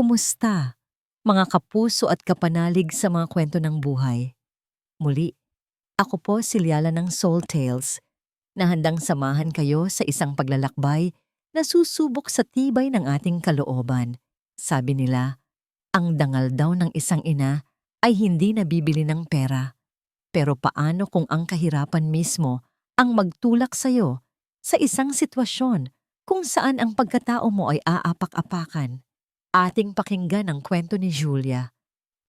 Kumusta, mga kapuso at kapanalig sa mga kwento ng buhay? Muli, ako po si Liala ng Soul Tales, na handang samahan kayo sa isang paglalakbay na susubok sa tibay ng ating kalooban. Sabi nila, ang dangal daw ng isang ina ay hindi nabibili ng pera. Pero paano kung ang kahirapan mismo ang magtulak sa'yo sa isang sitwasyon kung saan ang pagkatao mo ay aapak-apakan? Ating pakinggan ang kwento ni Julia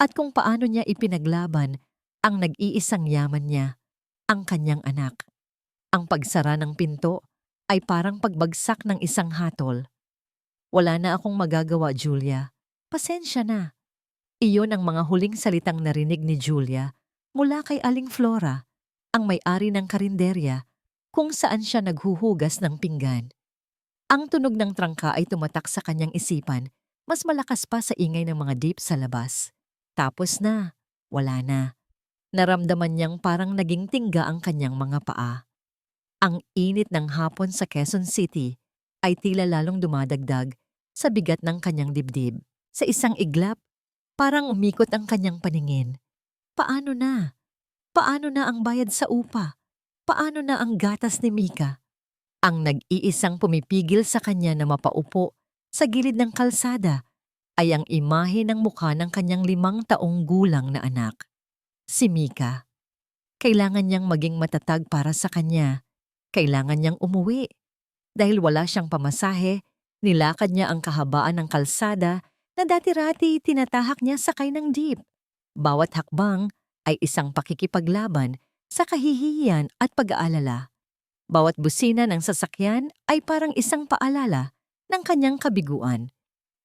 at kung paano niya ipinaglaban ang nag-iisang yaman niya, ang kanyang anak. Ang pagsara ng pinto ay parang pagbagsak ng isang hatol. Wala na akong magagawa, Julia. Pasensya na. Iyon ang mga huling salitang narinig ni Julia mula kay Aling Flora, ang may-ari ng karinderya, kung saan siya naghuhugas ng pinggan. Ang tunog ng trangka ay tumatak sa kanyang isipan, mas malakas pa sa ingay ng mga jeep sa labas. Tapos na, wala na. Naramdaman niyang parang naging tingga ang kanyang mga paa. Ang init ng hapon sa Quezon City ay tila lalong dumadagdag sa bigat ng kanyang dibdib. Sa isang iglap, parang umikot ang kanyang paningin. Paano na? Paano na ang bayad sa upa? Paano na ang gatas ni Mika? Ang nag-iisang pumipigil sa kanya na mapaupo sa gilid ng kalsada ay ang imahe ng mukha ng kanyang 5 taong gulang na anak. Si Mika. Kailangan niyang maging matatag para sa kanya. Kailangan niyang umuwi. Dahil wala siyang pamasahe, nilakad niya ang kahabaan ng kalsada na dati-rati tinatahak niya sakay ng jeep. Bawat hakbang ay isang pakikipaglaban sa kahihiyan at pag-aalala. Bawat busina ng sasakyan ay parang isang paalala ng kanyang kabiguan.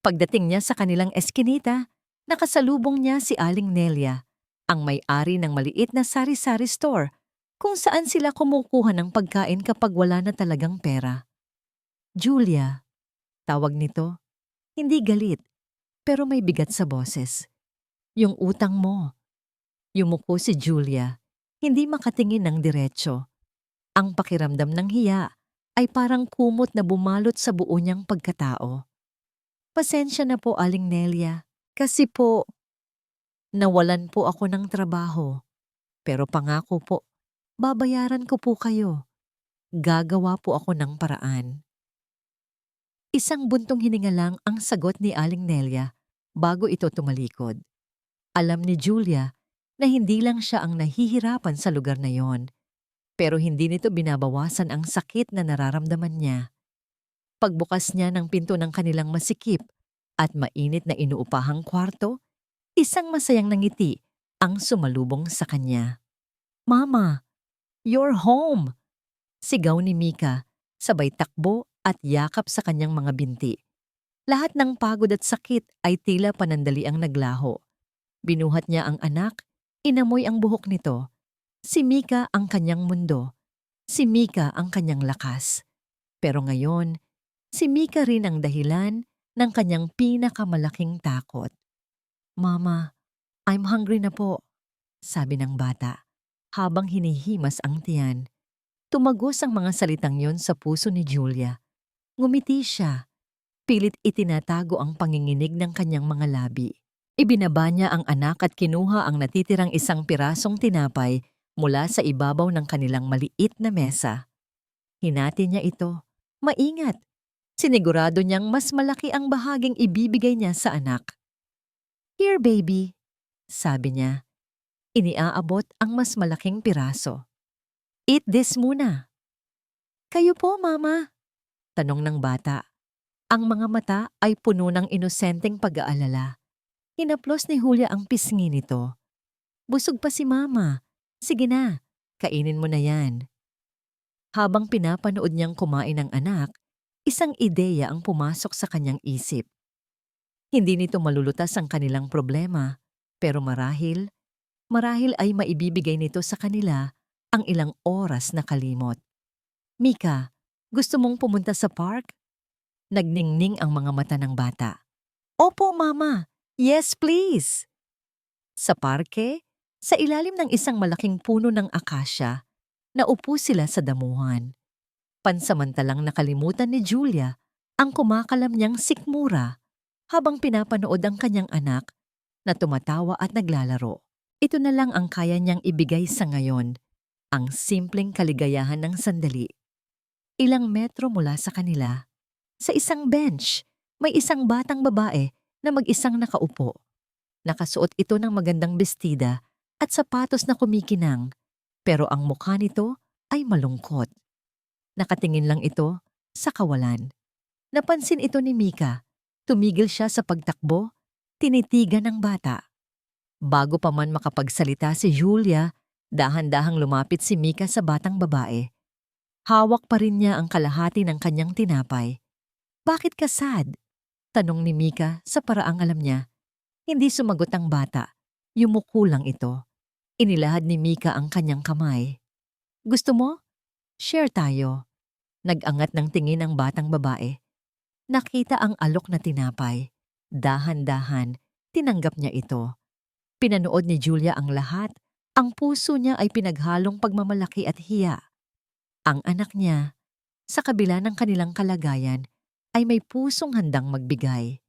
Pagdating niya sa kanilang eskinita, nakasalubong niya si Aling Nelia, ang may-ari ng maliit na sari-sari store kung saan sila kumukuha ng pagkain kapag wala na talagang pera. Julia, tawag nito, hindi galit, pero may bigat sa boses. Yung utang mo. Yumuko si Julia, hindi makatingin ng diretso. Ang pakiramdam ng hiya ay parang kumot na bumalot sa buo niyang pagkatao. Pasensya na po, Aling Nelia, kasi po, nawalan po ako ng trabaho. Pero pangako po, babayaran ko po kayo. Gagawa po ako ng paraan. Isang buntong hininga lang ang sagot ni Aling Nelia bago ito tumalikod. Alam ni Julia na hindi lang siya ang nahihirapan sa lugar na yon, pero hindi nito binabawasan ang sakit na nararamdaman niya. Pagbukas niya ng pinto ng kanilang masikip at mainit na inuupahang kwarto, isang masayang nangiti ang sumalubong sa kanya. "Mama, you're home!" Sigaw ni Mika, sabay takbo at yakap sa kanyang mga binti. Lahat ng pagod at sakit ay tila panandali ang naglaho. Binuhat niya ang anak, inamoy ang buhok nito. Si Mika ang kanyang mundo. Si Mika ang kanyang lakas. Pero ngayon, si Mika rin ang dahilan ng kanyang pinakamalaking takot. "Mama, I'm hungry na po," sabi ng bata, habang hinihimas ang tiyan. Tumagos ang mga salitang yon sa puso ni Julia. Ngumiti siya. Pilit itinatago ang panginginig ng kanyang mga labi. Ibinaba niya ang anak at kinuha ang natitirang isang pirasong tinapay mula sa ibabaw ng kanilang maliit na mesa. Hinati niya ito. Maingat. Sinigurado niyang mas malaki ang bahaging ibibigay niya sa anak. "Here, baby," sabi niya. Iniaabot ang mas malaking piraso. "Eat this muna." "Kayo po, Mama?" tanong ng bata. Ang mga mata ay puno ng inosenteng pag-aalala. Hinaplos ni Julia ang pisngi nito. "Busog pa si Mama. Sige na, kainin mo na yan." Habang pinapanood niyang kumain ng anak, isang ideya ang pumasok sa kanyang isip. Hindi nito malulutas ang kanilang problema, pero marahil ay maibibigay nito sa kanila ang ilang oras na kalimot. "Mika, gusto mong pumunta sa park?" Nagningning ang mga mata ng bata. "Opo, Mama. Yes, please." Sa parke, sa ilalim ng isang malaking puno ng akasya, naupo sila sa damuhan. Pansamantalang nakalimutan ni Julia ang kumakalam niyang sikmura. habang pinapanood ang kanyang anak na tumatawa at naglalaro. Ito na lang ang kaya niyang ibigay sa ngayon, ang simpleng kaligayahan ng sandali. Ilang metro mula sa kanila, sa isang bench, may isang batang babae na mag-isang nakaupo. Nakasuot ito ng magandang bestida at sapatos na kumikinang, pero ang mukha nito ay malungkot. Nakatingin lang ito sa kawalan. Napansin ito ni Mika. Tumigil siya sa pagtakbo, tinitigan ng bata. Bago pa man makapagsalita si Julia, dahan-dahang lumapit si Mika sa batang babae. Hawak pa rin niya ang kalahati ng kanyang tinapay. "Bakit ka sad?" tanong ni Mika sa paraang alam niya. Hindi sumagot ang bata. Yumuko lang ito. Inilahad ni Mika ang kanyang kamay. "Gusto mo? Share tayo." Nag-angat ng tingin ang batang babae. Nakita ang alok na tinapay. Dahan-dahan, tinanggap niya ito. Pinanood ni Julia ang lahat. Ang puso niya ay pinaghalong pagmamalaki at hiya. Ang anak niya, sa kabila ng kanilang kalagayan, ay may pusong handang magbigay.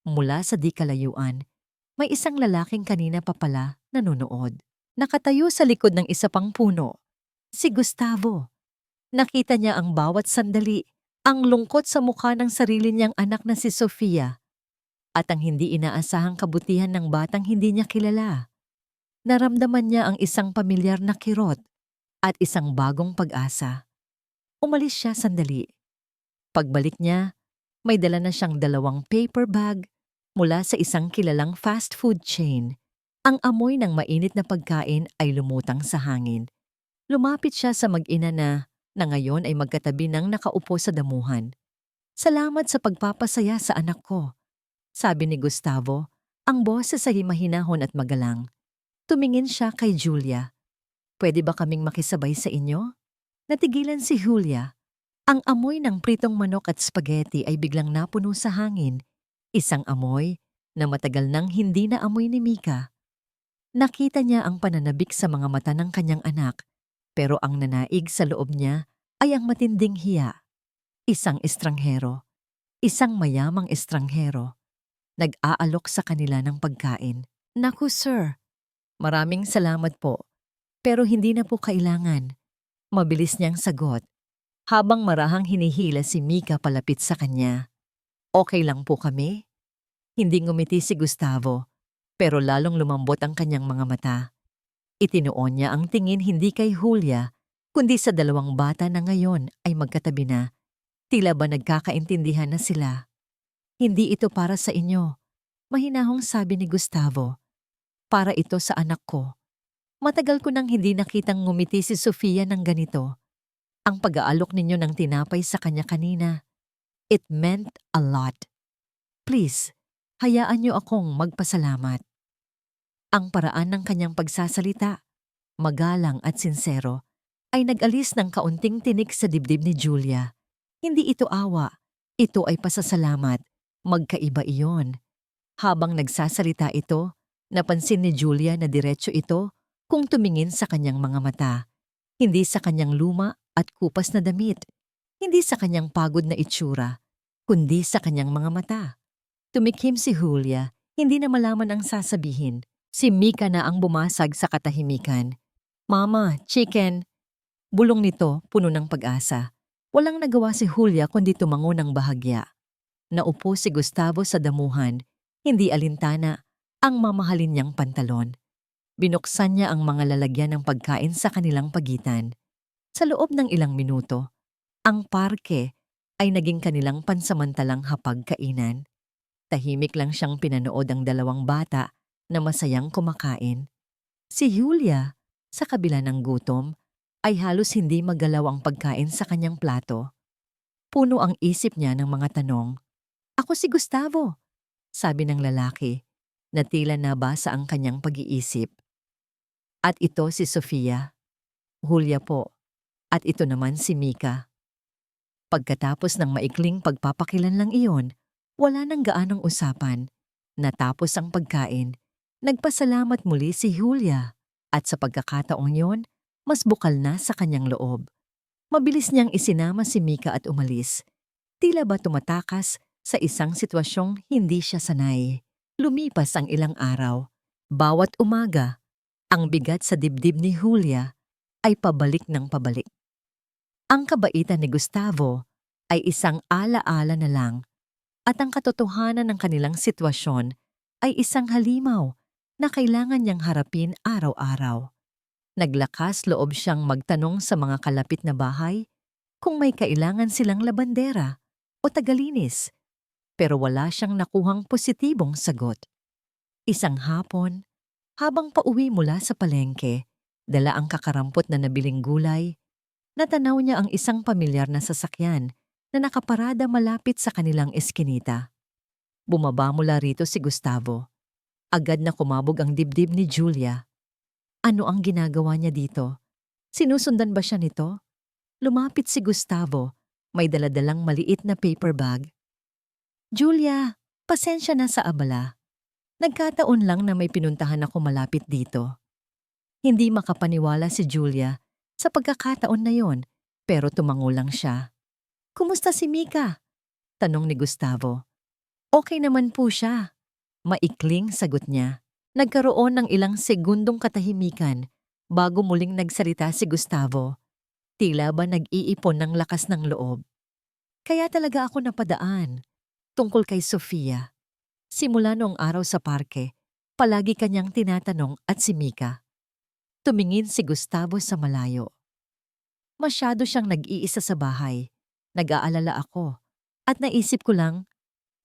Mula sa di kalayuan, may isang lalaking kanina pa pala nanonood. Nakatayo sa likod ng isa pang puno. Si Gustavo. Nakita niya ang bawat sandali, ang lungkot sa mukha ng sarili niyang anak na si Sofia, at ang hindi inaasahang kabutihan ng batang hindi niya kilala. Naramdaman niya ang isang pamilyar na kirot at isang bagong pag-asa. Umalis siya sandali. Pagbalik niya, may dala na siyang 2 paper bag mula sa isang kilalang fast food chain. Ang amoy ng mainit na pagkain ay lumutang sa hangin. Lumapit siya sa mag-ina na ngayon ay magkatabi ng nakaupo sa damuhan. "Salamat sa pagpapasaya sa anak ko," sabi ni Gustavo, ang boses ay mahinahon at magalang. Tumingin siya kay Julia. "Pwede ba kaming makisabay sa inyo?" Natigilan si Julia. Ang amoy ng pritong manok at spaghetti ay biglang napuno sa hangin. Isang amoy na matagal nang hindi na amoy ni Mika. Nakita niya ang pananabik sa mga mata ng kanyang anak, pero ang nanaig sa loob niya ay ang matinding hiya. Isang estranghero, isang mayamang estranghero, nag-aalok sa kanila ng pagkain. "Naku sir, maraming salamat po, pero hindi na po kailangan," mabilis niyang sagot, habang marahang hinihila si Mika palapit sa kanya. "Okay lang po kami?" Hindi ngumiti si Gustavo, pero lalong lumambot ang kanyang mga mata. Itinuon niya ang tingin hindi kay Julia, kundi sa 2 bata na ngayon ay magkatabi na. Tila ba nagkakaintindihan na sila. "Hindi ito para sa inyo," mahinahong sabi ni Gustavo. "Para ito sa anak ko. Matagal ko nang hindi nakitang ngumiti si Sofia ng ganito. Ang pag-aalok ninyo ng tinapay sa kanya kanina, it meant a lot. Please, hayaan niyo akong magpasalamat." Ang paraan ng kanyang pagsasalita, magalang at sinsero, ay nag-alis ng kaunting tinik sa dibdib ni Julia. Hindi ito awa, ito ay pasasalamat. Magkaiba iyon. Habang nagsasalita ito, napansin ni Julia na diretso ito kung tumingin sa kanyang mga mata. Hindi sa kanyang luma at kupas na damit. Hindi sa kanyang pagod na itsura, kundi sa kanyang mga mata. Tumikhim si Julia, hindi na malaman ang sasabihin. Si Mika na ang bumasag sa katahimikan. "Mama, chicken." Bulong nito, puno ng pag-asa. Walang nagawa si Julia kundi tumango ng bahagya. Naupo si Gustavo sa damuhan, hindi alintana, ang mamahalin niyang pantalon. Binuksan niya ang mga lalagyan ng pagkain sa kanilang pagitan. Sa loob ng ilang minuto, ang parke ay naging kanilang pansamantalang hapagkainan. Tahimik lang siyang pinanood ang 2 bata na masayang kumakain. Si Julia, sa kabila ng gutom, ay halos hindi maggalaw ang pagkain sa kanyang plato. Puno ang isip niya ng mga tanong. "Ako si Gustavo," sabi ng lalaki, na tila nabasa ang kanyang pag-iisip. "At ito si Sofia." "Julia po. At ito naman si Mika." Pagkatapos ng maikling pagpapakilanlang iyon, wala nang gaanong usapan. Natapos ang pagkain. Nagpasalamat muli si Julia, at sa pagkakataong yon, mas bukal na sa kanyang loob. Mabilis niyang isinama si Mika at umalis. Tila ba tumatakas sa isang sitwasyong hindi siya sanay. Lumipas ang ilang araw. Bawat umaga, ang bigat sa dibdib ni Julia ay pabalik ng pabalik. Ang kabaitan ni Gustavo ay isang ala-ala na lang at ang katotohanan ng kanilang sitwasyon ay isang halimaw na kailangan niyang harapin araw-araw. Naglakas loob siyang magtanong sa mga kalapit na bahay kung may kailangan silang labandera o tagalinis, pero wala siyang nakuhang positibong sagot. Isang hapon, habang pauwi mula sa palengke, dala ang kakarampot na nabiling gulay, natanaw niya ang isang pamilyar na sasakyan na nakaparada malapit sa kanilang eskinita. Bumaba mula rito si Gustavo. Agad na kumabog ang dibdib ni Julia. Ano ang ginagawa niya dito? Sinusundan ba siya nito? Lumapit si Gustavo, may daladalang maliit na paper bag. Julia, pasensya na sa abala. Nagkataon lang na may pinuntahan ako malapit dito. Hindi makapaniwala si Julia sa pagkakataon na yon, pero tumango lang siya. Kumusta si Mika? Tanong ni Gustavo. Okay naman po siya. Maikling sagot niya. Nagkaroon ng ilang segundong katahimikan bago muling nagsalita si Gustavo. Tila ba nag-iipon ng lakas ng loob. Kaya talaga ako napadaan. Tungkol kay Sofia. Simula noong araw sa parke, palagi kanyang tinatanong at si Mika. Tumingin si Gustavo sa malayo. Masyado siyang nag-iisa sa bahay. Nag-aalala ako. At naisip ko lang,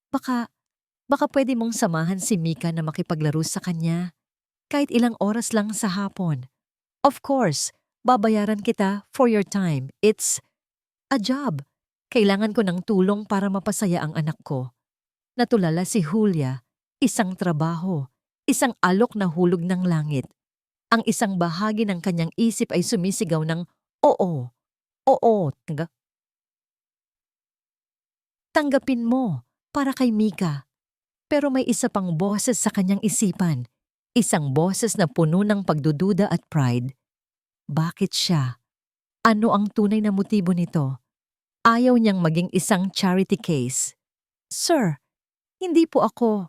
baka pwede mong samahan si Mika na makipaglaro sa kanya. Kahit ilang oras lang sa hapon. Of course, babayaran kita for your time. It's a job. Kailangan ko ng tulong para mapasaya ang anak ko. Natulala si Julia, isang trabaho, isang alok na hulog ng langit. Ang isang bahagi ng kanyang isip ay sumisigaw ng oo, tanggapin mo para kay Mika. Pero may isa pang boses sa kanyang isipan, isang boses na puno ng pagdududa at pride. Bakit siya? Ano ang tunay na motibo nito? Ayaw niyang maging isang charity case. Sir, hindi po ako.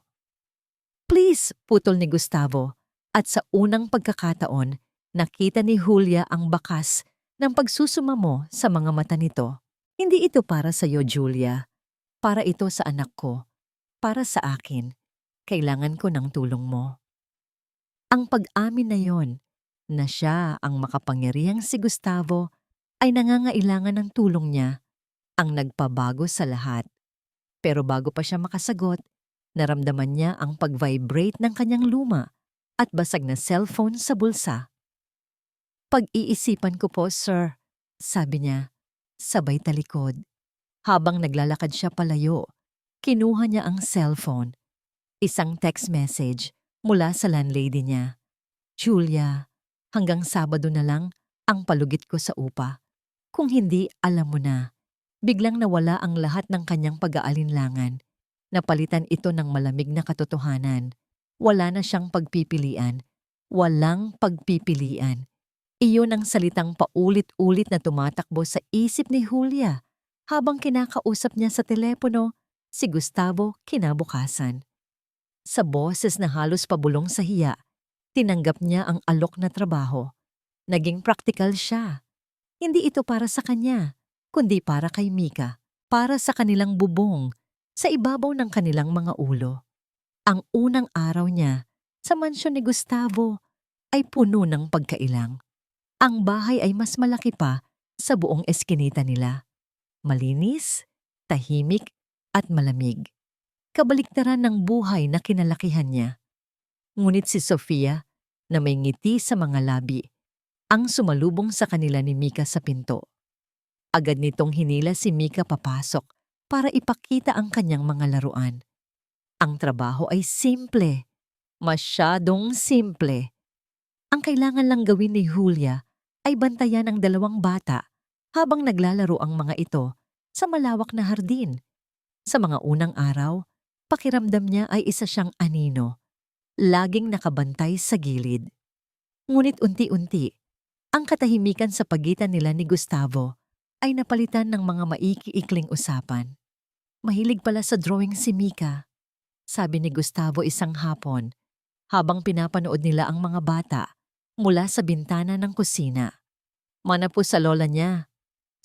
Please, putol ni Gustavo. At sa unang pagkakataon, nakita ni Julia ang bakas ng pagsusumamo sa mga mata nito. Hindi ito para sa iyo, Julia. Para ito sa anak ko. Para sa akin. Kailangan ko ng tulong mo. Ang pag-amin na yon, na siya ang makapangyarihang si Gustavo, ay nangangailangan ng tulong niya, ang nagpabago sa lahat. Pero bago pa siya makasagot, naramdaman niya ang pag-vibrate ng kanyang luma at basag na cellphone sa bulsa. Pag-iisipan ko po, sir, sabi niya, sabay talikod. Habang naglalakad siya palayo, kinuha niya ang cellphone. Isang text message mula sa landlady niya. Julia, hanggang Sabado na lang ang palugit ko sa upa. Kung hindi, alam mo na. Biglang nawala ang lahat ng kanyang pag-aalinlangan. Napalitan ito ng malamig na katotohanan. Wala na siyang pagpipilian. Walang pagpipilian. Iyon ang salitang paulit-ulit na tumatakbo sa isip ni Julia habang kinakausap niya sa telepono si Gustavo kinabukasan. Sa boses na halos pabulong sa hiya, tinanggap niya ang alok na trabaho. Naging praktikal siya. Hindi ito para sa kanya, kundi para kay Mika, para sa kanilang bubong, sa ibabaw ng kanilang mga ulo. Ang unang araw niya sa mansyon ni Gustavo ay puno ng pagkailang. Ang bahay ay mas malaki pa sa buong eskinita nila. Malinis, tahimik at malamig. Kabaliktaran ng buhay na kinalakihan niya. Ngunit si Sofia, na may ngiti sa mga labi, ang sumalubong sa kanila ni Mika sa pinto. Agad nitong hinila si Mika papasok para ipakita ang kanyang mga laruan. Ang trabaho ay simple, masyadong simple. Ang kailangan lang gawin ni Julia ay bantayan ang 2 bata habang naglalaro ang mga ito sa malawak na hardin. Sa mga unang araw, pakiramdam niya ay isa siyang anino, laging nakabantay sa gilid. Ngunit unti-unti, ang katahimikan sa pagitan nila ni Gustavo ay napalitan ng mga maikiikling usapan. Mahilig pala sa drawing si Mika, sabi ni Gustavo isang hapon habang pinapanood nila ang mga bata mula sa bintana ng kusina. Mana po sa lola niya,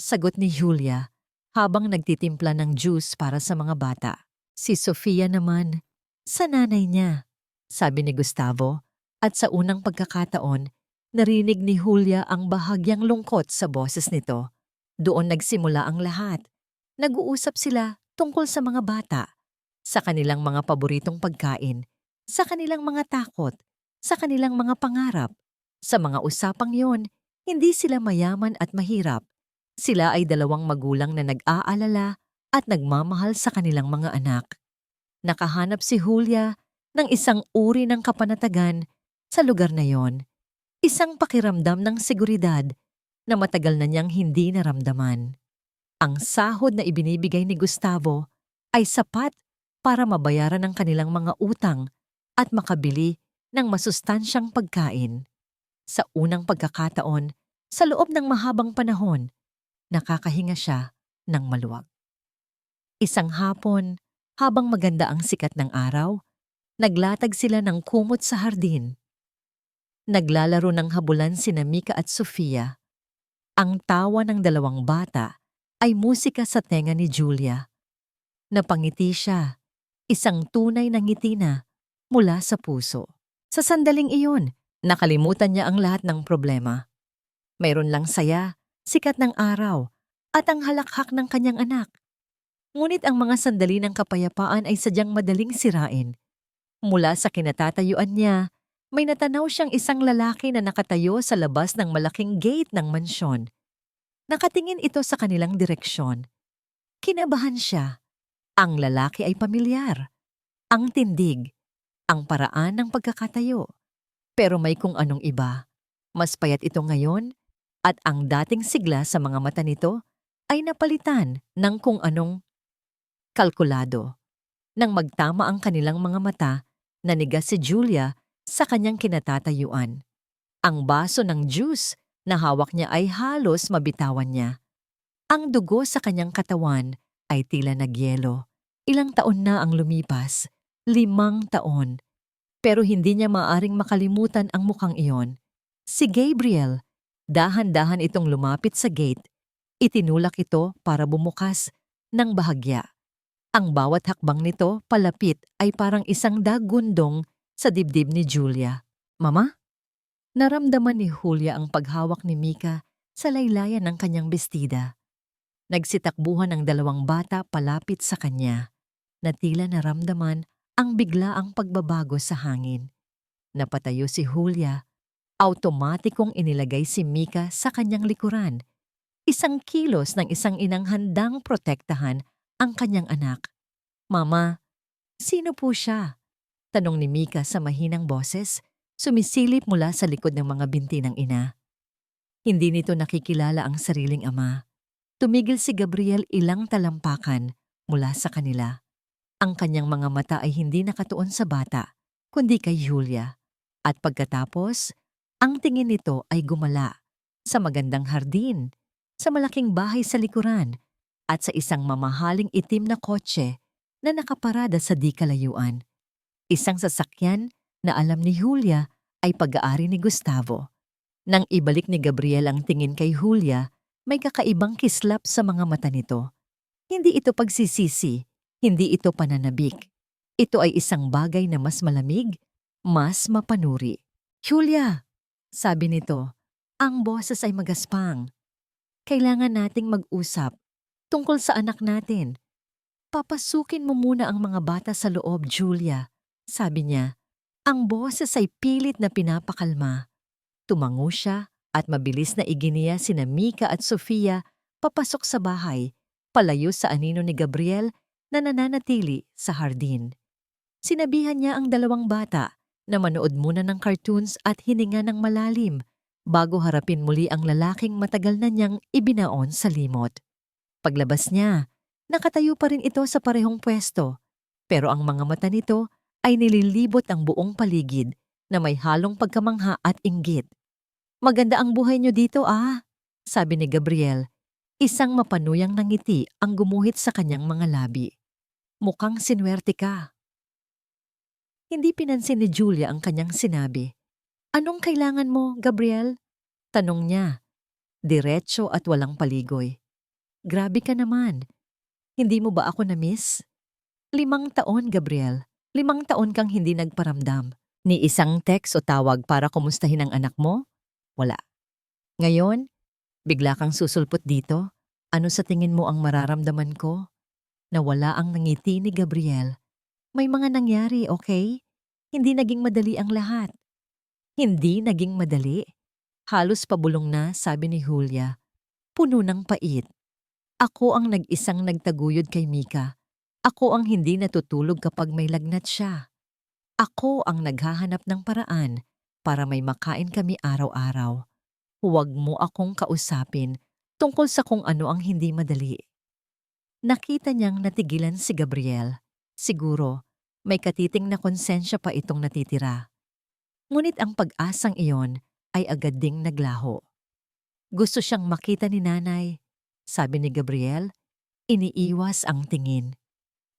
sagot ni Julia habang nagtitimpla ng juice para sa mga bata. Si Sofia naman, sa nanay niya, sabi ni Gustavo, at sa unang pagkakataon, narinig ni Julia ang bahagyang lungkot sa boses nito. Doon nagsimula ang lahat. Nag-uusap sila tungkol sa mga bata, sa kanilang mga paboritong pagkain, sa kanilang mga takot, sa kanilang mga pangarap. Sa mga usapang yon, hindi sila mayaman at mahirap. Sila ay dalawang magulang na nag-aalala at nagmamahal sa kanilang mga anak. Nakahanap si Julia ng isang uri ng kapanatagan sa lugar na yon. Isang pakiramdam ng seguridad na matagal na niyang hindi naramdaman. Ang sahod na ibinibigay ni Gustavo ay sapat para mabayaran ang kanilang mga utang at makabili ng masustansyang pagkain. Sa unang pagkakataon, sa loob ng mahabang panahon, nakakahinga siya ng maluwag. Isang hapon, habang maganda ang sikat ng araw, naglatag sila ng kumot sa hardin. Naglalaro ng habulan sina Mika at Sofia. Ang tawa ng dalawang bata ay musika sa tenga ni Julia. Napangiti siya, isang tunay na ngiti na mula sa puso. Sa sandaling iyon, nakalimutan niya ang lahat ng problema. Mayroon lang saya, sikat ng araw, at ang halakhak ng kanyang anak. Ngunit ang mga sandali ng kapayapaan ay sadyang madaling sirain. Mula sa kinatatayuan niya, may natanaw siyang isang lalaki na nakatayo sa labas ng malaking gate ng mansyon. Nakatingin ito sa kanilang direksyon. Kinabahan siya. Ang lalaki ay pamilyar. Ang tindig. Ang paraan ng pagkakatayo. Pero may kung anong iba. Mas payat ito ngayon at ang dating sigla sa mga mata nito ay napalitan ng kung anong kalkulado. Nang magtama ang kanilang mga mata, nanigas si Julia sa kanyang kinatatayuan. Ang baso ng juice na hawak niya ay halos mabitawan niya. Ang dugo sa kanyang katawan ay tila nagyelo. Ilang taon na ang lumipas, 5 taon. Pero hindi niya maaring makalimutan ang mukhang iyon. Si Gabriel, dahan-dahan itong lumapit sa gate. Itinulak ito para bumukas ng bahagya. Ang bawat hakbang nito palapit ay parang isang dagundong sa dibdib ni Julia. Mama? Naramdaman ni Julia ang paghawak ni Mika sa laylayan ng kanyang bestida. Nagsitakbuhan ang dalawang bata palapit sa kanya, na tila naramdaman ang biglaang pagbabago sa hangin. Napatayo si Julia. Automatikong inilagay si Mika sa kanyang likuran. Isang kilos ng isang inang handang protektahan ang kanyang anak. Mama, sino po siya? Tanong ni Mika sa mahinang boses, sumisilip mula sa likod ng mga binti ng ina. Hindi nito nakikilala ang sariling ama. Tumigil si Gabriel ilang talampakan mula sa kanila. Ang kanyang mga mata ay hindi nakatuon sa bata, kundi kay Julia. At pagkatapos, ang tingin nito ay gumala sa magandang hardin, sa malaking bahay sa likuran, at sa isang mamahaling itim na kotse na nakaparada sa di kalayuan. Isang sasakyan na alam ni Julia ay pag-aari ni Gustavo. Nang ibalik ni Gabriel ang tingin kay Julia, may kakaibang kislap sa mga mata nito. Hindi ito pagsisisi, hindi ito pananabik. Ito ay isang bagay na mas malamig, mas mapanuri. Julia, sabi nito, ang boses ay magaspang. Kailangan nating mag-usap tungkol sa anak natin. Papasukin mo muna ang mga bata sa loob, Julia, sabi niya. Ang boses ay pilit na pinapakalma. Tumango siya at mabilis na iginiya sina Mika at Sofia papasok sa bahay, palayo sa anino ni Gabriel na nananatili sa hardin. Sinabihan niya ang dalawang bata na manood muna ng cartoons at hininga ng malalim bago harapin muli ang lalaking matagal na niyang ibinaon sa limot. Paglabas niya, nakatayo pa rin ito sa parehong pwesto, pero ang mga mata nito ay nililibot ang buong paligid na may halong pagkamangha at inggit. Maganda ang buhay niyo dito sabi ni Gabriel. Isang mapanuyang ngiti ang gumuhit sa kanyang mga labi. Mukhang sinuwerte ka. Hindi pinansin ni Julia ang kanyang sinabi. Anong kailangan mo, Gabriel? Tanong niya, diretso at walang paligoy. Grabe ka naman. Hindi mo ba ako na-miss? 5 taon, Gabriel. 5 taon kang hindi nagparamdam. Ni isang text o tawag para kumustahin ang anak mo? Wala. Ngayon, bigla kang susulpot dito? Ano sa tingin mo ang mararamdaman ko? Nawala ang ngiti ni Gabriel. May mga nangyari, okay? Hindi naging madali ang lahat. Hindi naging madali. Halos pabulong na, sabi ni Julia. Puno ng pait. Ako ang nag-isang nagtaguyod kay Mika. Ako ang hindi natutulog kapag may lagnat siya. Ako ang naghahanap ng paraan para may makain kami araw-araw. Huwag mo akong kausapin tungkol sa kung ano ang hindi madali. Nakita niyang natigilan si Gabriel. Siguro, may katiting na konsensya pa itong natitira. Ngunit ang pag-asang iyon ay agad ding naglaho. Gusto siyang makita ni nanay, sabi ni Gabriel, iniiwas ang tingin.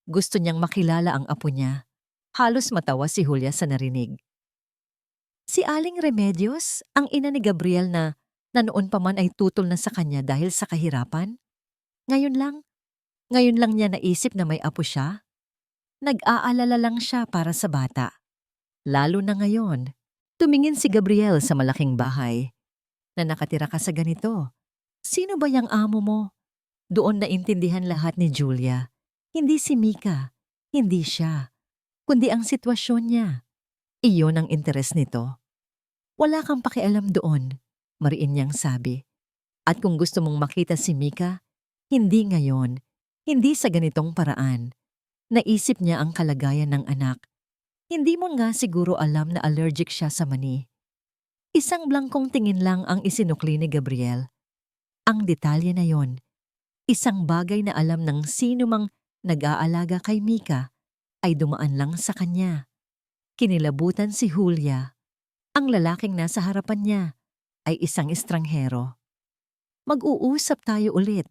Gusto niyang makilala ang apo niya. Halos matawa si Julia sa narinig. Si Aling Remedios, ang ina ni Gabriel na noon pa man ay tutol na sa kanya dahil sa kahirapan? Ngayon lang niya naisip na may apo siya? Nag-aalala lang siya para sa bata. Lalo na ngayon, tumingin si Gabriel sa malaking bahay. Na nakatira ka sa ganito. Sino ba yang amo mo? Doon naintindihan lahat ni Julia. Hindi si Mika, hindi siya, kundi ang sitwasyon niya. Iyon ang interes nito. Wala kang pakialam doon, mariin niyang sabi. At kung gusto mong makita si Mika, hindi ngayon, hindi sa ganitong paraan. Naisip niya ang kalagayan ng anak. Hindi mo nga siguro alam na allergic siya sa mani. Isang blangkong tingin lang ang isinukli ni Gabriel. Ang detalye na yon, isang bagay na alam ng sino mang nag-aalaga kay Mika ay dumaan lang sa kanya. Kinilabutan si Julia. Ang lalaking nasa harapan niya ay isang estranghero. Mag-uusap tayo ulit,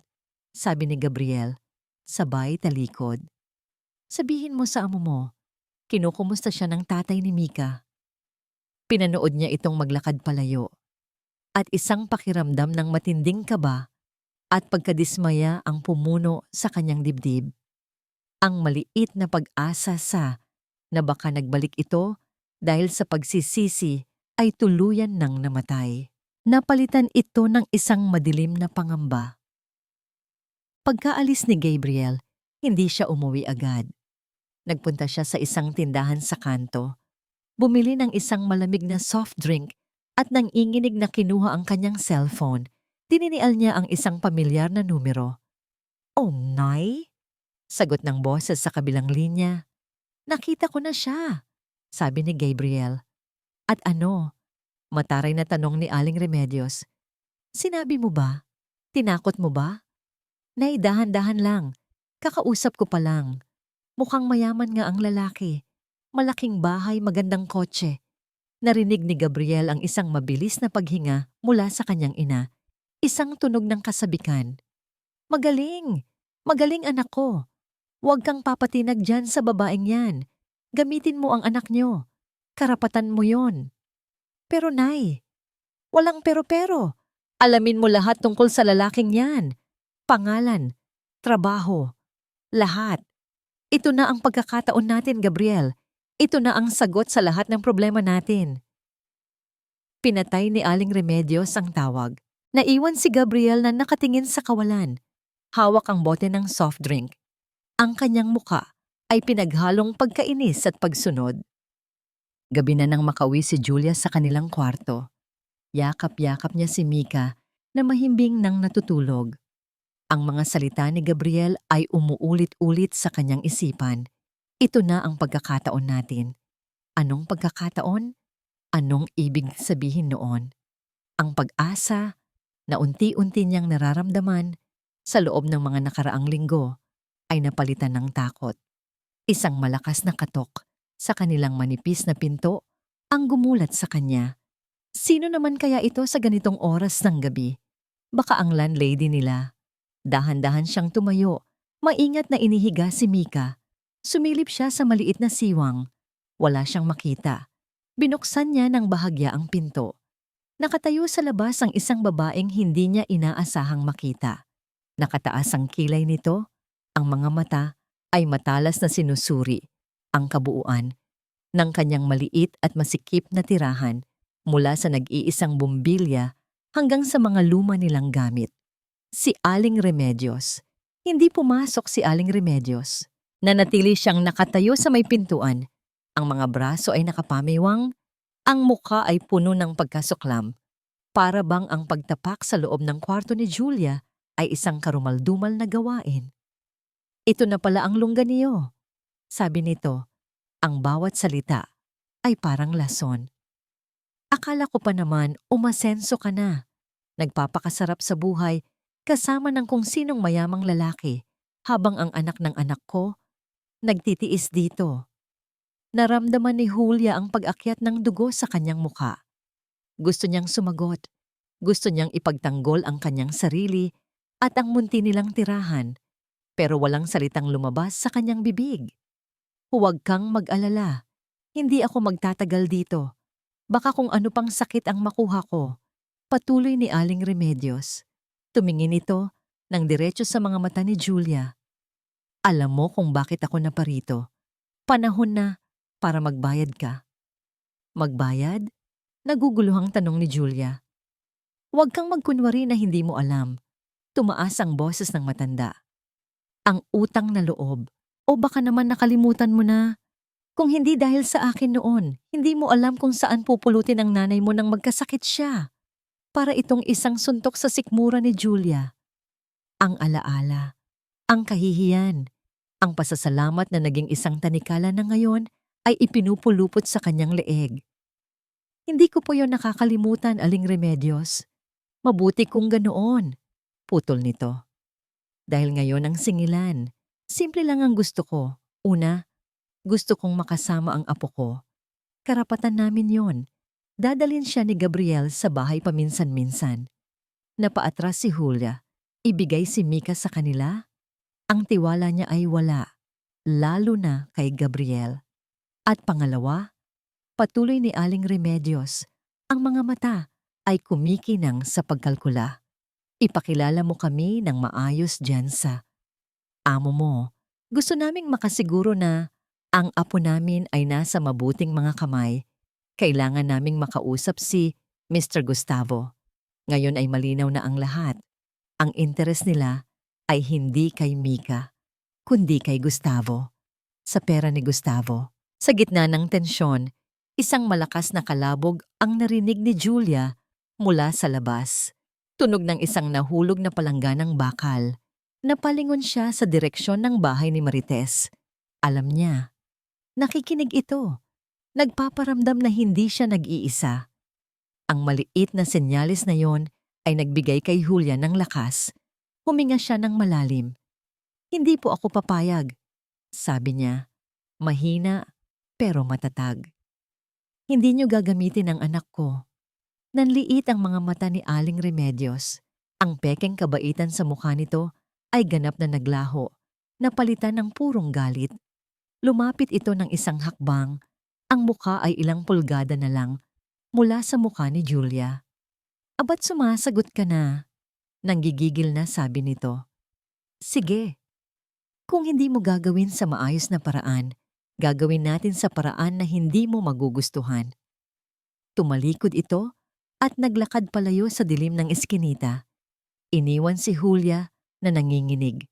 sabi ni Gabriel, sabay talikod. Sabihin mo sa amo mo, kinukumusta siya ng tatay ni Mika. Pinanood niya itong maglakad palayo at isang pakiramdam ng matinding kaba at pagkadismaya ang pumuno sa kanyang dibdib. Ang maliit na pag-asa na baka nagbalik ito dahil sa pagsisisi ay tuluyan ng namatay. Napalitan ito ng isang madilim na pangamba. Pagkaalis ni Gabriel, hindi siya umuwi agad. Nagpunta siya sa isang tindahan sa kanto. Bumili ng isang malamig na soft drink at nang inginig na kinuha ang kanyang cellphone, dininial niya ang isang pamilyar na numero. Oh, Nay? Sagot ng boses sa kabilang linya. Nakita ko na siya, sabi ni Gabriel. At ano? Mataray na tanong ni Aling Remedios. Sinabi mo ba? Tinakot mo ba? Nay, dahan-dahan lang. Kakausap ko pa lang. Mukhang mayaman nga ang lalaki. Malaking bahay, magandang kotse. Narinig ni Gabriel ang isang mabilis na paghinga mula sa kanyang ina. Isang tunog ng kasabikan. Magaling! Magaling anak ko! Huwag kang papatinag dyan sa babaeng yan. Gamitin mo ang anak nyo. Karapatan mo yon. Pero Nay, walang pero-pero. Alamin mo lahat tungkol sa lalaking yan. Pangalan, trabaho, lahat. Ito na ang pagkakataon natin, Gabriel. Ito na ang sagot sa lahat ng problema natin. Pinatay ni Aling Remedios ang tawag. Naiwan si Gabriel na nakatingin sa kawalan. Hawak ang bote ng soft drink. Ang kanyang muka ay pinaghalong pagkainis at pagsunod. Gabi na nang makauwi si Julia sa kanilang kwarto. Yakap-yakap niya si Mika na mahimbing nang natutulog. Ang mga salita ni Gabriel ay umuulit-ulit sa kanyang isipan. Ito na ang pagkakataon natin. Anong pagkakataon? Anong ibig sabihin noon? Ang pag-asa na unti-unti niyang nararamdaman sa loob ng mga nakaraang linggo ay napalitan ng takot. Isang malakas na katok sa kanilang manipis na pinto ang gumulat sa kanya. Sino naman kaya ito sa ganitong oras ng gabi? Baka ang landlady nila. Dahan-dahan siyang tumayo. Maingat na inihiga si Mika. Sumilip siya sa maliit na siwang. Wala siyang makita. Binuksan niya ng bahagya ang pinto. Nakatayo sa labas ang isang babaeng hindi niya inaasahang makita. Nakataas ang kilay nito, ang mga mata ay matalas na sinusuri. Ang kabuuan ng kanyang maliit at masikip na tirahan mula sa nag-iisang bumbilya hanggang sa mga luma nilang gamit. Si Aling Remedios. Hindi pumasok si Aling Remedios. Nanatili siyang nakatayo sa may pintuan. Ang mga braso ay nakapamiwang, ang mukha ay puno ng pagkasuklam. Para bang ang pagtapak sa loob ng kwarto ni Julia ay isang karumaldumal na gawain. Ito na pala ang longganio, sabi nito. Ang bawat salita ay parang lason. Akala ko pa naman umasenso ka na. Nagpapakasarap sa buhay kasama ng kung sinong mayamang lalaki habang ang anak ng anak ko nagtitiis dito. Naramdaman ni Julia ang pag-akyat ng dugo sa kanyang mukha. Gusto niyang sumagot. Gusto niyang ipagtanggol ang kanyang sarili at ang munti nilang tirahan. Pero walang salitang lumabas sa kanyang bibig. Huwag kang mag-alala. Hindi ako magtatagal dito. Baka kung ano pang sakit ang makuha ko. Patuloy ni Aling Remedios. Tumingin ito ng diretso sa mga mata ni Julia. Alam mo kung bakit ako naparito. Panahon na para magbayad ka. Magbayad? Naguguluhang tanong ni Julia. Huwag kang magkunwari na hindi mo alam. Tumaas ang boses ng matanda. Ang utang na loob. O baka naman nakalimutan mo na. Kung hindi dahil sa akin noon, hindi mo alam kung saan pupulutin ang nanay mo nang magkasakit siya. Para itong isang suntok sa sikmura ni Julia. Ang alaala, ang kahihiyan, ang pasasalamat na naging isang tanikala na ngayon ay ipinupulupot sa kanyang leeg. Hindi ko po yon nakakalimutan, Aling Remedios. Mabuti kung ganoon. Putol nito. Dahil ngayon ang singilan, simple lang ang gusto ko. Una, gusto kong makasama ang apo ko. Karapatan namin yon. Dadalhin siya ni Gabriel sa bahay paminsan-minsan. Napaatras si Julia. Ibigay si Mika sa kanila? Ang tiwala niya ay wala, lalo na kay Gabriel. At pangalawa, patuloy ni Aling Remedios, ang mga mata ay kumikinang sa pagkalkula. Ipakilala mo kami ng maayos dyan sa amo mo. Gusto naming makasiguro na ang apo namin ay nasa mabuting mga kamay. Kailangan naming makausap si Mr. Gustavo. Ngayon ay malinaw na ang lahat. Ang interes nila ay hindi kay Mika, kundi kay Gustavo. Sa pera ni Gustavo. Sa gitna ng tensyon, isang malakas na kalabog ang narinig ni Julia mula sa labas. Tunog ng isang nahulog na palangganang bakal. Napalingon siya sa direksyon ng bahay ni Marites. Alam niya. Nakikinig ito. Nagpaparamdam na hindi siya nag-iisa. Ang maliit na senyalis na yon ay nagbigay kay Julia ng lakas. Huminga siya ng malalim. Hindi po ako papayag, sabi niya. Mahina pero matatag. Hindi niyo gagamitin ang anak ko. Nanliit ang mga mata ni Aling Remedios. Ang pekeng kabaitan sa mukha nito ay ganap na naglaho, napalitan ng purong galit. Lumapit ito ng isang hakbang. Ang mukha ay ilang pulgada na lang mula sa mukha ni Julia. Aba't sumasagot ka na? Nanggigigil na sabi nito. Sige. Kung hindi mo gagawin sa maayos na paraan, gagawin natin sa paraan na hindi mo magugustuhan. Tumalikod ito at naglakad palayo sa dilim ng eskinita. Iniwan si Julia na nanginginig,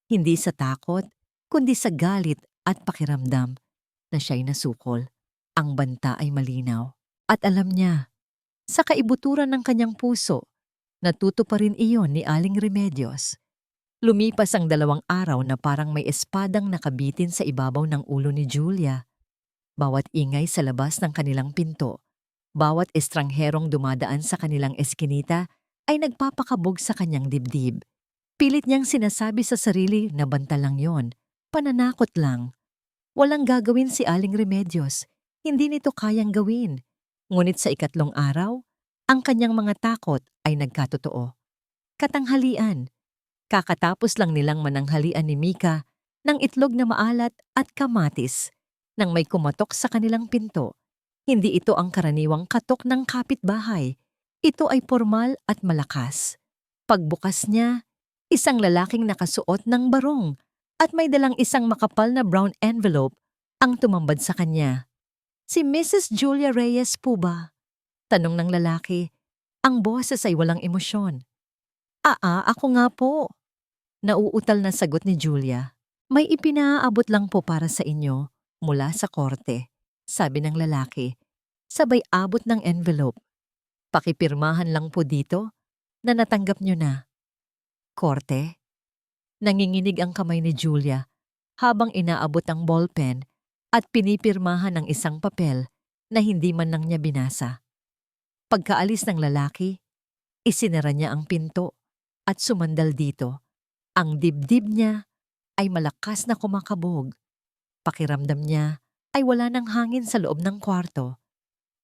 hindi sa takot, kundi sa galit at pakiramdam na siya'y nasukol. Ang banta ay malinaw. At alam niya, sa kaibuturan ng kanyang puso, natuto pa rin iyon ni Aling Remedios. Lumipas ang 2 araw na parang may espadang nakabitin sa ibabaw ng ulo ni Julia. Bawat ingay sa labas ng kanilang pinto, bawat estrangherong dumadaan sa kanilang eskinita ay nagpapakabog sa kanyang dibdib. Pilit niyang sinasabi sa sarili na banta lang yon, pananakot lang. Walang gagawin si Aling Remedios, hindi nito kayang gawin. Ngunit sa 3 araw, ang kanyang mga takot ay nagkatotoo. Katanghalian, kakatapos lang nilang mananghalian ni Mika ng itlog na maalat at kamatis nang may kumatok sa kanilang pinto. Hindi ito ang karaniwang katok ng kapitbahay. Ito ay formal at malakas. Pagbukas niya, isang lalaking nakasuot ng barong at may dalang isang makapal na brown envelope ang tumambad sa kanya. "Si Mrs. Julia Reyes po ba?" Tanong ng lalaki. Ang boses ay walang emosyon. Ako nga po." Nauutal na sagot ni Julia. "May ipinaabot lang po para sa inyo mula sa korte," sabi ng lalaki. Sabay abot ng envelope. "Pakipirmahan lang po dito na natanggap nyo na." Korte? Nanginginig ang kamay ni Julia habang inaabot ang ballpen at pinipirmahan ng isang papel na hindi man lang niya binasa. Pagkaalis ng lalaki, isinara niya ang pinto at sumandal dito. Ang dibdib niya ay malakas na kumakabog. Pakiramdam niya ay wala ng hangin sa loob ng kwarto.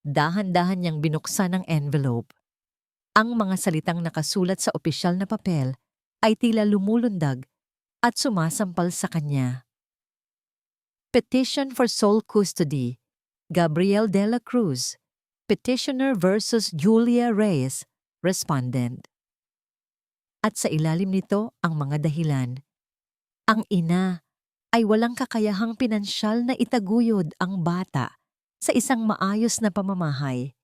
Dahan-dahan niyang binuksan ang envelope. Ang mga salitang nakasulat sa opisyal na papel ay tila lumulundag at sumasampal sa kanya. Petition for Sole Custody, Gabriel de la Cruz. Petitioner versus Julia Reyes, Respondent. At sa ilalim nito ang mga dahilan. Ang ina ay walang kakayahang pinansyal na itaguyod ang bata sa isang maayos na pamamahay.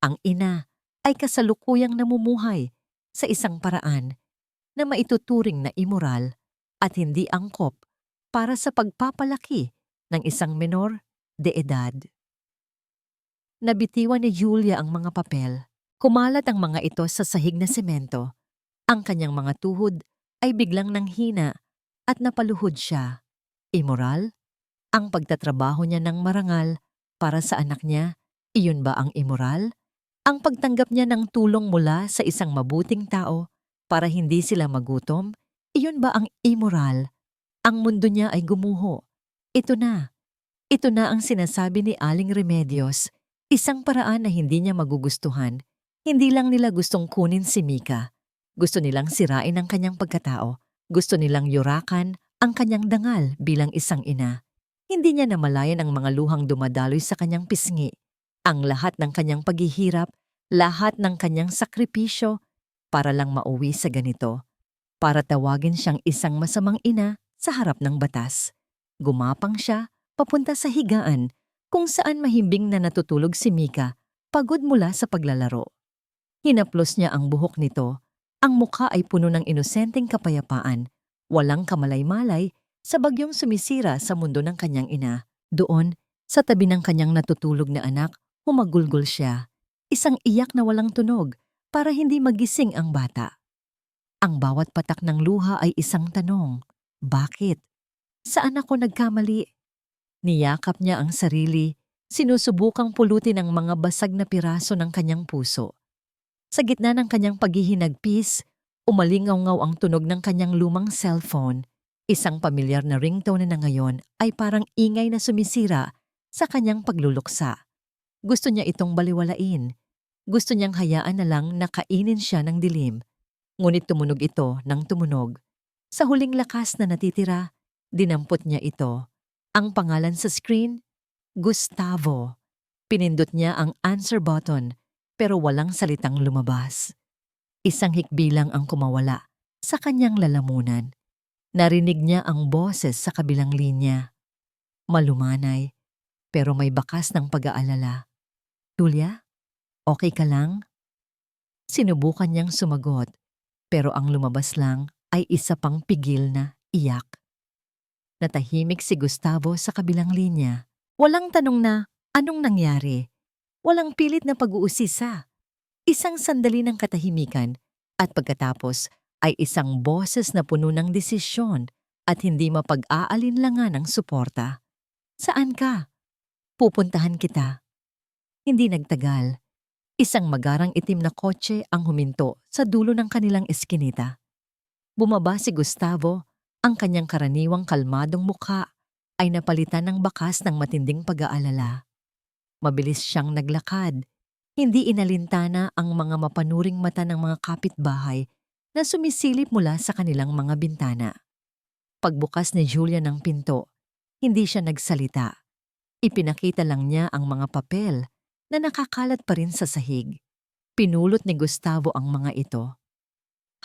Ang ina ay kasalukuyang namumuhay sa isang paraan na maituturing na immoral at hindi angkop para sa pagpapalaki ng isang menor de edad. Nabitiwan ni Julia ang mga papel. Kumalat ang mga ito sa sahig na semento. Ang kanyang mga tuhod ay biglang nanghina at napaluhod siya. Immoral? Ang pagtatrabaho niya ng marangal para sa anak niya, iyon ba ang immoral? Ang pagtanggap niya ng tulong mula sa isang mabuting tao para hindi sila magutom, iyon ba ang immoral? Ang mundo niya ay gumuho. Ito na ang sinasabi ni Aling Remedios, isang paraan na hindi niya magugustuhan. Hindi lang nila gustong kunin si Mika. Gusto nilang sirain ang kanyang pagkatao. Gusto nilang yurakan ang kanyang dangal bilang isang ina. Hindi niya namalayan ang mga luhang dumadaloy sa kanyang pisngi. Ang lahat ng kanyang paghihirap, lahat ng kanyang sakripisyo para lang mauwi sa ganito. Para tawagin siyang isang masamang ina sa harap ng batas. Gumapang siya papunta sa higaan kung saan mahimbing na natutulog si Mika, pagod mula sa paglalaro. Hinaplos niya ang buhok nito. Ang mukha ay puno ng inosenteng kapayapaan, walang kamalay-malay sa bagyong sumisira sa mundo ng kanyang ina. Doon, sa tabi ng kanyang natutulog na anak, humagulgol siya. Isang iyak na walang tunog para hindi magising ang bata. Ang bawat patak ng luha ay isang tanong. Bakit? Saan ako nagkamali? Niyakap niya ang sarili, sinusubukang pulutin ang mga basag na piraso ng kanyang puso. Sa gitna ng kanyang paghihinagpis, umalingaw-ngaw ang tunog ng kanyang lumang cellphone. Isang pamilyar na ringtone na ngayon ay parang ingay na sumisira sa kanyang pagluluksa. Gusto niya itong baliwalain. Gusto niyang hayaan na lang na kainin siya ng dilim. Ngunit tumunog ito ng tumunog. Sa huling lakas na natitira, dinampot niya ito. Ang pangalan sa screen, Gustavo. Pinindot niya ang answer button pero walang salitang lumabas. Isang hikbilang ang kumawala sa kanyang lalamunan. Narinig niya ang boses sa kabilang linya. Malumanay, pero may bakas ng pag-aalala. "Julia, okay ka lang?" Sinubukan niyang sumagot, pero ang lumabas lang ay isa pang pigil na iyak. Natahimik si Gustavo sa kabilang linya. Walang tanong na, anong nangyari? Walang pilit na pag-uusisa. Isang sandali ng katahimikan at pagkatapos ay isang boses na puno ng desisyon at hindi mapag-aalinlangan ng suporta. "Saan ka?" "Pupuntahan kita." Hindi nagtagal. Isang magarang itim na kotse ang huminto sa dulo ng kanilang eskinita. Bumaba si Gustavo, ang kanyang karaniwang kalmadong mukha ay napalitan ng bakas ng matinding pag-aalala. Mabilis siyang naglakad. Hindi inalintana ang mga mapanuring mata ng mga kapitbahay na sumisilip mula sa kanilang mga bintana. Pagbukas ni Julia ng pinto, hindi siya nagsalita. Ipinakita lang niya ang mga papel na nakakalat pa rin sa sahig. Pinulot ni Gustavo ang mga ito.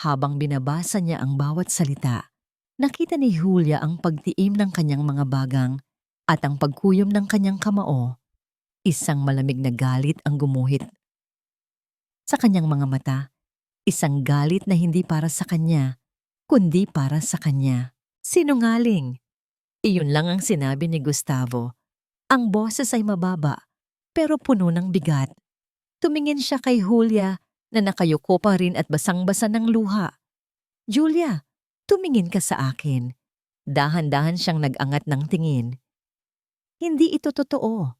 Habang binabasa niya ang bawat salita, nakita ni Julia ang pagtiim ng kanyang mga bagang at ang pagkuyom ng kanyang kamao. Isang malamig na galit ang gumuhit sa kanyang mga mata. Isang galit na hindi para sa kanya, kundi para sa kanya. Sinungaling! Iyon lang ang sinabi ni Gustavo. Ang boses ay mababa, pero puno ng bigat. Tumingin siya kay Julia na nakayuko pa rin at basang-basa ng luha. Julia, tumingin ka sa akin. Dahan-dahan siyang nag-angat ng tingin. Hindi ito totoo,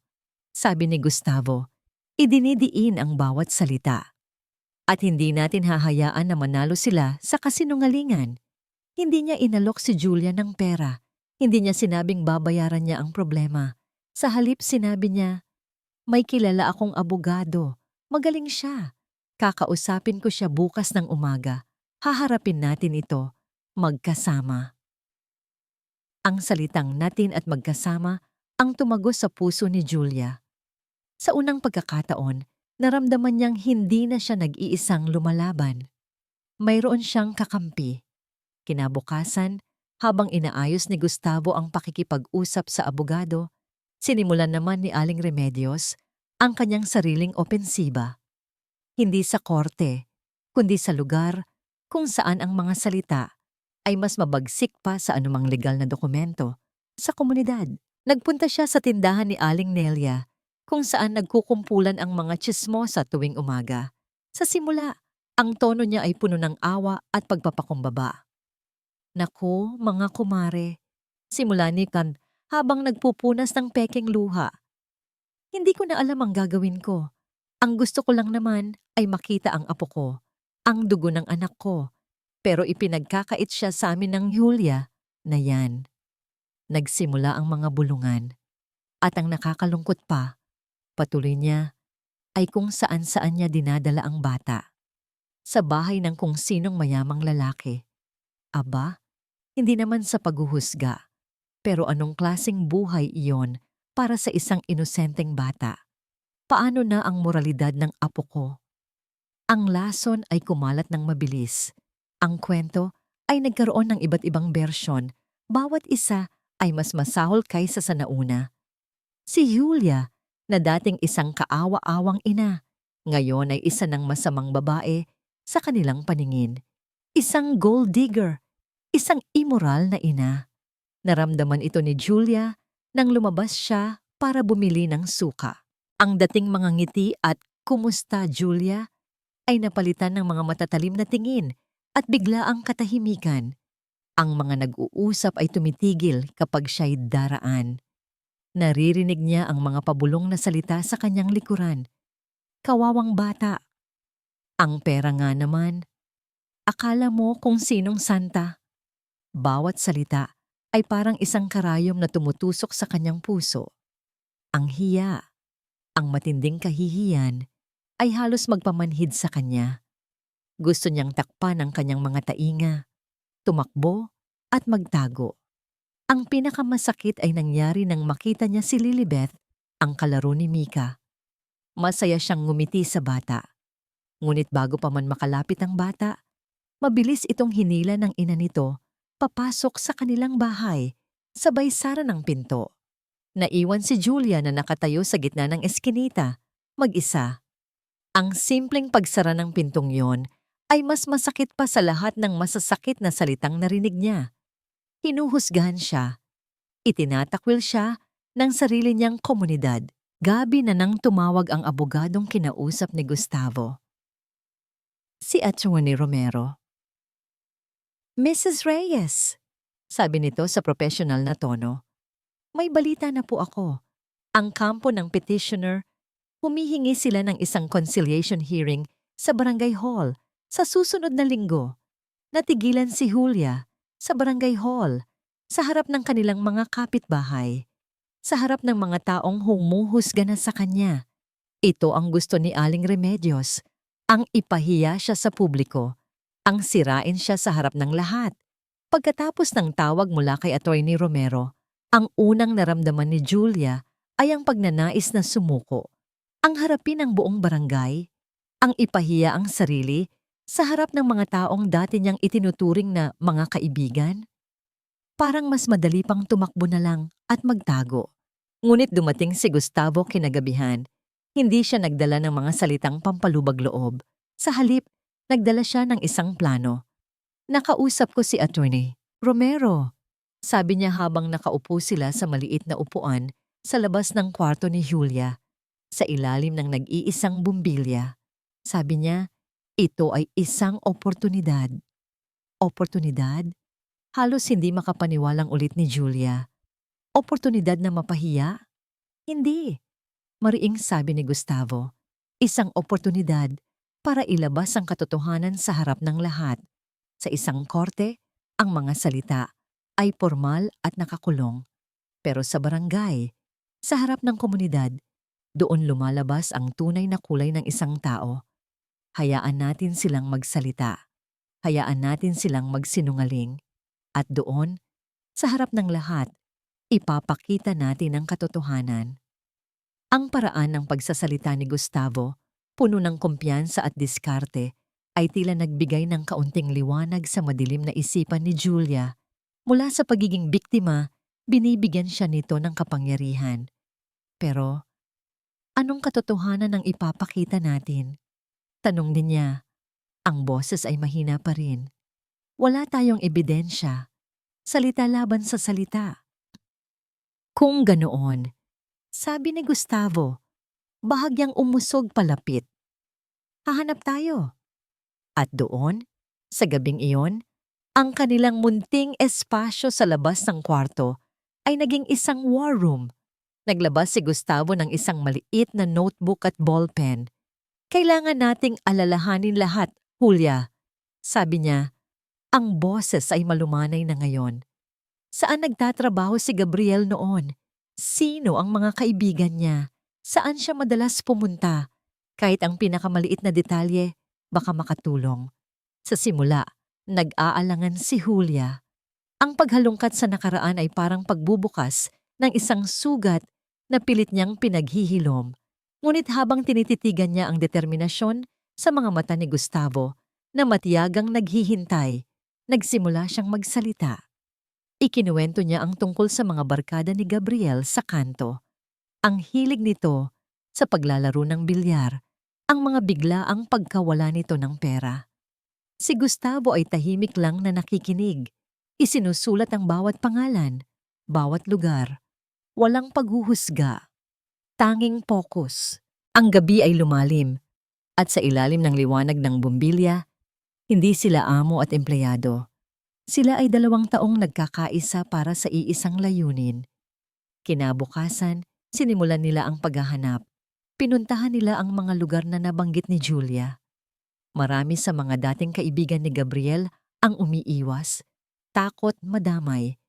sabi ni Gustavo. Idinidiin ang bawat salita. At hindi natin hahayaan na manalo sila sa kasinungalingan. Hindi niya inalok si Julia ng pera. Hindi niya sinabing babayaran niya ang problema. Sa halip sinabi niya, may kilala akong abogado. Magaling siya. Kakausapin ko siya bukas ng umaga. Haharapin natin ito. Magkasama. Ang salitang natin at magkasama ang tumagos sa puso ni Julia. Sa unang pagkakataon, naramdaman niyang hindi na siya nag-iisang lumalaban. Mayroon siyang kakampi. Kinabukasan, habang inaayos ni Gustavo ang pakikipag-usap sa abogado, sinimulan naman ni Aling Remedios ang kanyang sariling opensiba. Hindi sa korte, kundi sa lugar kung saan ang mga salita ay mas mabagsik pa sa anumang legal na dokumento. Sa komunidad, nagpunta siya sa tindahan ni Aling Nelia kung saan nagkukumpulan ang mga tsismosa tuwing umaga. Sa simula, ang tono niya ay puno ng awa at pagpapakumbaba. Naku, mga kumare, simula ni Kan habang nagpupunas ng peking luha. Hindi ko na alam ang gagawin ko. Ang gusto ko lang naman ay makita ang apo ko, ang dugo ng anak ko. Pero ipinagkakait siya sa amin ng Julia na yan. Nagsimula ang mga bulungan. At ang nakakalungkot pa, patuloy niya, ay kung saan-saan niya dinadala ang bata. Sa bahay ng kung sinong mayamang lalaki. Aba, hindi naman sa paghuhusga. Pero anong klaseng buhay iyon para sa isang inosenteng bata? Paano na ang moralidad ng apo ko? Ang lason ay kumalat ng mabilis. Ang kwento ay nagkaroon ng iba't ibang bersyon. Bawat isa ay mas masahol kaysa sa nauna. Si Julia, na dating isang kaawa-awang ina, ngayon ay isa ng masamang babae sa kanilang paningin. Isang gold digger, isang immoral na ina. Naramdaman ito ni Julia nang lumabas siya para bumili ng suka. Ang dating mga ngiti at "Kumusta, Julia?" ay napalitan ng mga matatalim na tingin at biglaang katahimikan. Ang mga nag-uusap ay tumitigil kapag siya'y daraan. Naririnig niya ang mga pabulong na salita sa kanyang likuran. Kawawang bata. Ang pera nga naman. Akala mo kung sinong santa? Bawat salita ay parang isang karayom na tumutusok sa kanyang puso. Ang hiya, ang matinding kahihiyan, ay halos magpamanhid sa kanya. Gusto niyang takpan ang kanyang mga tainga, tumakbo at magtago. Ang pinakamasakit ay nangyari nang makita niya si Lilibeth, ang kalaro ni Mika. Masaya siyang ngumiti sa bata. Ngunit bago pa man makalapit ang bata, mabilis itong hinila ng ina nito papasok sa kanilang bahay, sabay sara ng pinto. Naiwan si Julia na nakatayo sa gitna ng eskinita, mag-isa. Ang simpleng pagsara ng pintong yon ay mas masakit pa sa lahat ng masasakit na salitang narinig niya. Hinuhusgahan siya. Itinatakwil siya ng sarili niyang komunidad. Gabi na nang tumawag ang abogadong kinausap ni Gustavo. Si Atty. Romero. "Mrs. Reyes," sabi nito sa professional na tono. "May balita na po ako. Ang kampo ng petitioner, humihingi sila ng isang conciliation hearing sa barangay hall sa susunod na linggo. Natigilan si Julia sa barangay hall, sa harap ng kanilang mga kapitbahay, sa harap ng mga taong humuhusga na sa kanya. Ito ang gusto ni Aling Remedios, ang ipahiya siya sa publiko, ang sirain siya sa harap ng lahat. Pagkatapos ng tawag mula kay Attorney Romero, ang unang naramdaman ni Julia ay ang pagnanais na sumuko. Ang harapin ang buong barangay, ang ipahiya ang sarili sa harap ng mga taong dati niyang itinuturing na mga kaibigan. Parang mas madali pang tumakbo na lang at magtago. Ngunit dumating si Gustavo kinagabihan. Hindi siya nagdala ng mga salitang pampalubag loob. Sa halip, nagdala siya ng isang plano. Nakausap ko si Attorney Romero. Sabi niya habang nakaupo sila sa maliit na upuan sa labas ng kwarto ni Julia, sa ilalim ng nag-iisang bumbilya. Sabi niya, ito ay isang oportunidad. Oportunidad? Halos hindi makapaniwalang ulit ni Julia. Oportunidad na mapahiya? Hindi. Mariing sabi ni Gustavo. Isang oportunidad para ilabas ang katotohanan sa harap ng lahat. Sa isang korte, ang mga salita ay formal at nakakulong. Pero sa barangay, sa harap ng komunidad, doon lumalabas ang tunay na kulay ng isang tao. Hayaan natin silang magsalita. Hayaan natin silang magsinungaling. At doon, sa harap ng lahat, ipapakita natin ang katotohanan. Ang paraan ng pagsasalita ni Gustavo, puno ng kumpiyansa at diskarte, ay tila nagbigay ng kaunting liwanag sa madilim na isipan ni Julia. Mula sa pagiging biktima, binibigyan siya nito ng kapangyarihan. Pero, anong katotohanan ang ipapakita natin? Tanong din niya. Ang boses ay mahina pa rin. Wala tayong ebidensya. Salita laban sa salita. Kung ganoon, sabi ni Gustavo, bahagyang umusog palapit. Hahanap tayo. At doon, sa gabing iyon, ang kanilang munting espasyo sa labas ng kwarto ay naging isang war room. Naglabas si Gustavo ng isang maliit na notebook at ballpen. Kailangan nating alalahanin lahat, Julia. Sabi niya, ang boses ay malumanay na ngayon. Saan nagtatrabaho si Gabriel noon? Sino ang mga kaibigan niya? Saan siya madalas pumunta? Kahit ang pinakamaliit na detalye, baka makatulong. Sa simula, nag-aalangan si Julia. Ang paghalungkat sa nakaraan ay parang pagbubukas ng isang sugat na pilit niyang pinaghihilom. Ngunit habang tinititigan niya ang determinasyon sa mga mata ni Gustavo na matiyagang naghihintay, nagsimula siyang magsalita. Ikinuwento niya ang tungkol sa mga barkada ni Gabriel sa kanto. Ang hilig nito sa paglalaro ng bilyar, ang mga biglaang pagkawala nito ng pera. Si Gustavo ay tahimik lang na nakikinig. Isinusulat ang bawat pangalan, bawat lugar. Walang paghuhusga. Tanging focus. Ang gabi ay lumalim at sa ilalim ng liwanag ng bumbilya, hindi sila amo at empleyado. Sila ay 2 taong nagkakaisa para sa iisang layunin. Kinabukasan, sinimulan nila ang paghahanap. Pinuntahan nila ang mga lugar na nabanggit ni Julia. Marami sa mga dating kaibigan ni Gabriel ang umiiwas, takot madamay,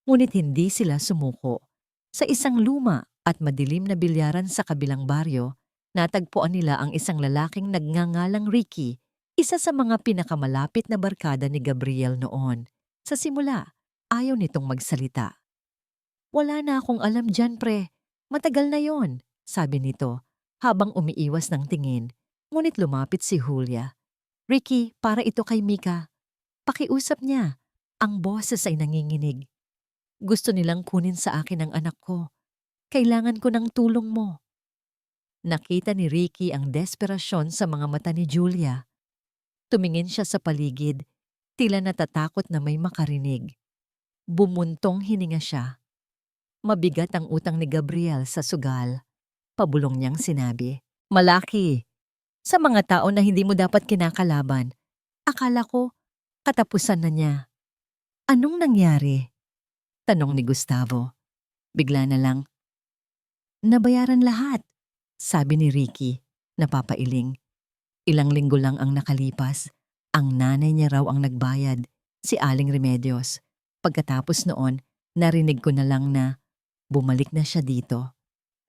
ngunit hindi sila sumuko. Sa isang luma at madilim na bilyaran sa kabilang baryo, natagpuan nila ang isang lalaking nagngangalang Ricky, isa sa mga pinakamalapit na barkada ni Gabriel noon. Sa simula, ayaw nitong magsalita. Wala na akong alam dyan, pre. Matagal na yon, sabi nito, habang umiiwas ng tingin. Ngunit lumapit si Julia. Ricky, para ito kay Mika. Pakiusap niya. Ang boses ay nanginginig. Gusto nilang kunin sa akin ang anak ko. Kailangan ko ng tulong mo. Nakita ni Ricky ang desperasyon sa mga mata ni Julia. Tumingin siya sa paligid, tila natatakot na may makarinig. Bumuntong hininga siya. Mabigat ang utang ni Gabriel sa sugal. Pabulong niyang sinabi, "Malaki. Sa mga tao na hindi mo dapat kinakalaban. Akala ko, katapusan na niya." Anong nangyari? Tanong ni Gustavo. Bigla na lang, "Nabayaran lahat," sabi ni Ricky, napapailing. Ilang linggo lang ang nakalipas. Ang nanay niya raw ang nagbayad, si Aling Remedios. Pagkatapos noon, narinig ko na lang na bumalik na siya dito.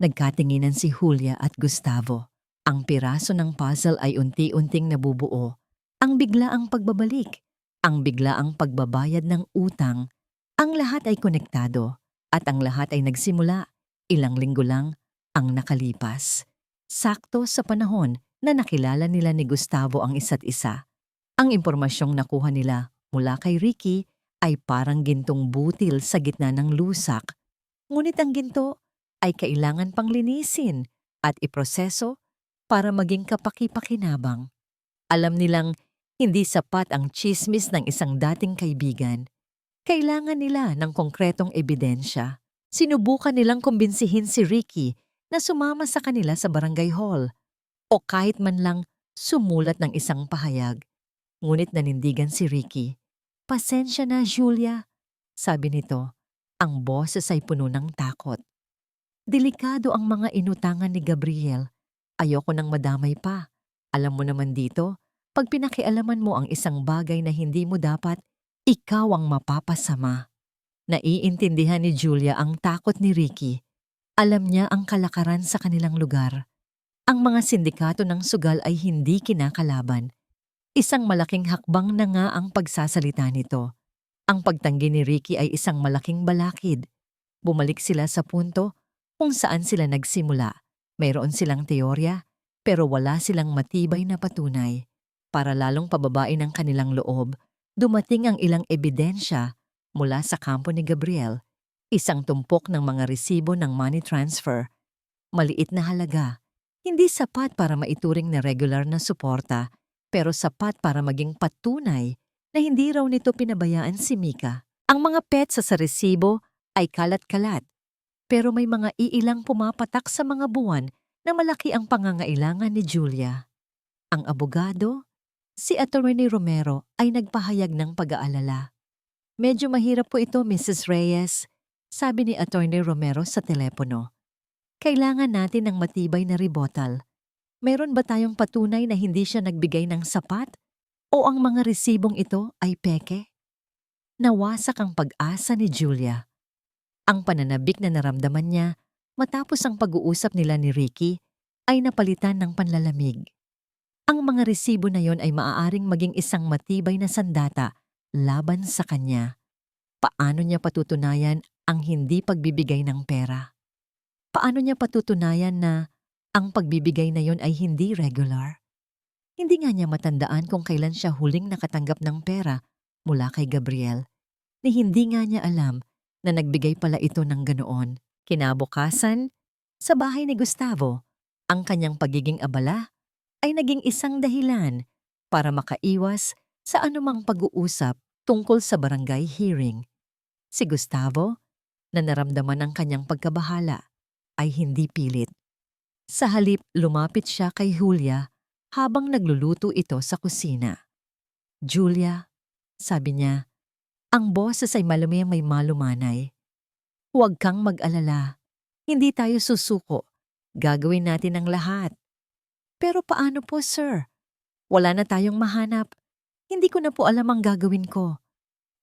Nagkatinginan si Julia at Gustavo. Ang piraso ng puzzle ay unti-unting nabubuo. Ang biglaang pagbabalik, ang biglaang pagbabayad ng utang, ang lahat ay konektado at ang lahat ay nagsimula ilang linggo lang ang nakalipas. Sakto sa panahon na nakilala nila ni Gustavo ang isa't isa. Ang impormasyong nakuha nila mula kay Ricky ay parang gintong butil sa gitna ng lusak. Ngunit ang ginto ay kailangan pang linisin at iproseso para maging kapaki-pakinabang. Alam nilang hindi sapat ang tsismis ng isang dating kaibigan. Kailangan nila ng konkretong ebidensya. Sinubukan nilang kumbinsihin si Ricky na sumama sa kanila sa barangay hall o kahit man lang sumulat ng isang pahayag. Ngunit nanindigan si Ricky. "Pasensya na, Julia," sabi nito. Ang boses ay puno ng takot. "Delikado ang mga inutangan ni Gabriel. Ayoko nang madamay pa. Alam mo naman dito, pag pinakialaman mo ang isang bagay na hindi mo dapat, ikaw ang mapapasama." Naiintindihan ni Julia ang takot ni Ricky. Alam niya ang kalakaran sa kanilang lugar. Ang mga sindikato ng sugal ay hindi kinakalaban. Isang malaking hakbang na nga ang pagsasalita nito. Ang pagtanggi ni Ricky ay isang malaking balakid. Bumalik sila sa punto kung saan sila nagsimula. Mayroon silang teorya, pero wala silang matibay na patunay. Para lalong pababain ang kanilang loob, dumating ang ilang ebidensya mula sa kampo ni Gabriel. Isang tumpok ng mga resibo ng money transfer. Maliit na halaga. Hindi sapat para maituring na regular na suporta, pero sapat para maging patunay na hindi raw nito pinabayaan si Mika. Ang mga petsa sa resibo ay kalat-kalat, pero may mga iilang pumapatak sa mga buwan na malaki ang pangangailangan ni Julia. Ang abogado, si Attorney Romero, ay nagpahayag ng pag-aalala. "Medyo mahirap po ito, Mrs. Reyes," sabi ni Attorney Romero sa telepono. "Kailangan natin ng matibay na rebuttal. Meron ba tayong patunay na hindi siya nagbigay ng sapat? O ang mga resibong ito ay peke?" Nawasak ang pag-asa ni Julia. Ang pananabik na naramdaman niya matapos ang pag-uusap nila ni Ricky ay napalitan ng panlalamig. Ang mga resibo na yon ay maaaring maging isang matibay na sandata laban sa kanya. Paano niya patutunayan ang hindi pagbibigay ng pera? Paano niya patutunayan na ang pagbibigay na yon ay hindi regular? Hindi nga niya matandaan kung kailan siya huling nakatanggap ng pera mula kay Gabriel, ni hindi nga niya alam na nagbigay pala ito ng ganoon. Kinabukasan, sa bahay ni Gustavo, ang kanyang pagiging abala ay naging isang dahilan para makaiwas sa anumang pag-uusap tungkol sa barangay hearing. Si Gustavo, na naramdaman ang kanyang pagkabahala, ay hindi pilit. Sa halip, lumapit siya kay Julia habang nagluluto ito sa kusina. "Julia," sabi niya, ang boses ay malamig may malumanay. "Huwag kang mag-alala. Hindi tayo susuko. Gagawin natin ang lahat." "Pero paano po, sir? Wala na tayong mahanap. Hindi ko na po alam ang gagawin ko."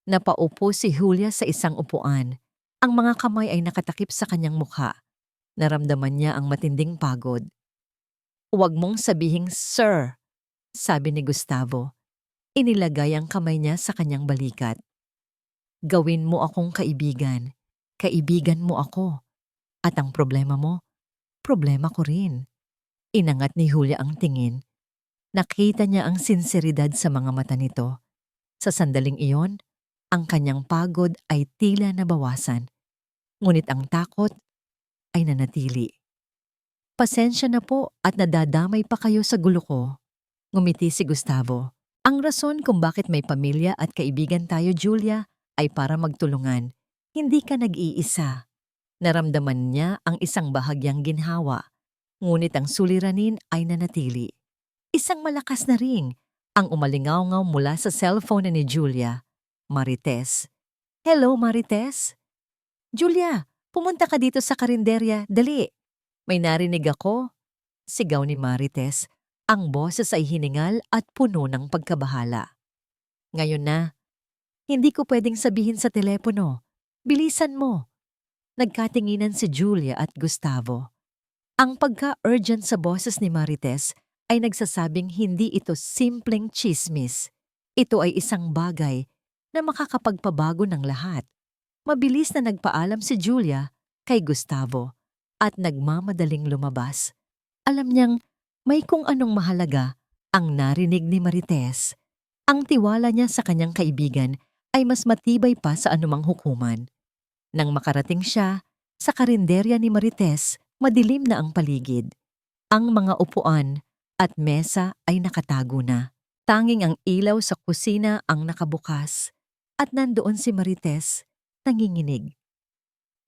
Napaupo si Julia sa isang upuan. Ang mga kamay ay nakatakip sa kanyang mukha. Naramdaman niya ang matinding pagod. "Huwag mong sabihing sir," sabi ni Gustavo. Inilagay ang kamay niya sa kanyang balikat. "Gawin mo akong kaibigan. Kaibigan mo ako. At ang problema mo, problema ko rin." Inangat ni Julia ang tingin. Nakita niya ang sinseridad sa mga mata nito. Sa sandaling iyon, ang kanyang pagod ay tila nabawasan. Ngunit ang takot ay nanatili. "Pasensya na po at nadadamay pa kayo sa gulo ko." Ngumiti si Gustavo. "Ang rason kung bakit may pamilya at kaibigan tayo, Julia, ay para magtulungan. Hindi ka nag-iisa." Naramdaman niya ang isang bahagyang ginhawa, ngunit ang suliranin ay nanatili. Isang malakas na ring ang umalingaw-ngaw mula sa cellphone ni Julia. Marites. "Hello, Marites?" "Julia, pumunta ka dito sa karinderya, dali. May narinig ako." Sigaw ni Marites. Ang boses ay hiningal at puno ng pagkabahala. "Ngayon na. Hindi ko pwedeng sabihin sa telepono. Bilisan mo." Nagkatinginan si Julia at Gustavo. Ang pagka-urgent sa boses ni Marites ay nagsasabing hindi ito simpleng chismis. Ito ay isang bagay na makakapagpabago ng lahat. Mabilis na nagpaalam si Julia kay Gustavo at nagmamadaling lumabas. Alam niyang may kung anong mahalaga ang narinig ni Marites. Ang tiwala niya sa kanyang kaibigan ay mas matibay pa sa anumang hukuman. Nang makarating siya sa karinderya ni Marites, madilim na ang paligid. Ang mga upuan at mesa ay nakatago na. Tanging ang ilaw sa kusina ang nakabukas at nandoon si Marites, nanginginig.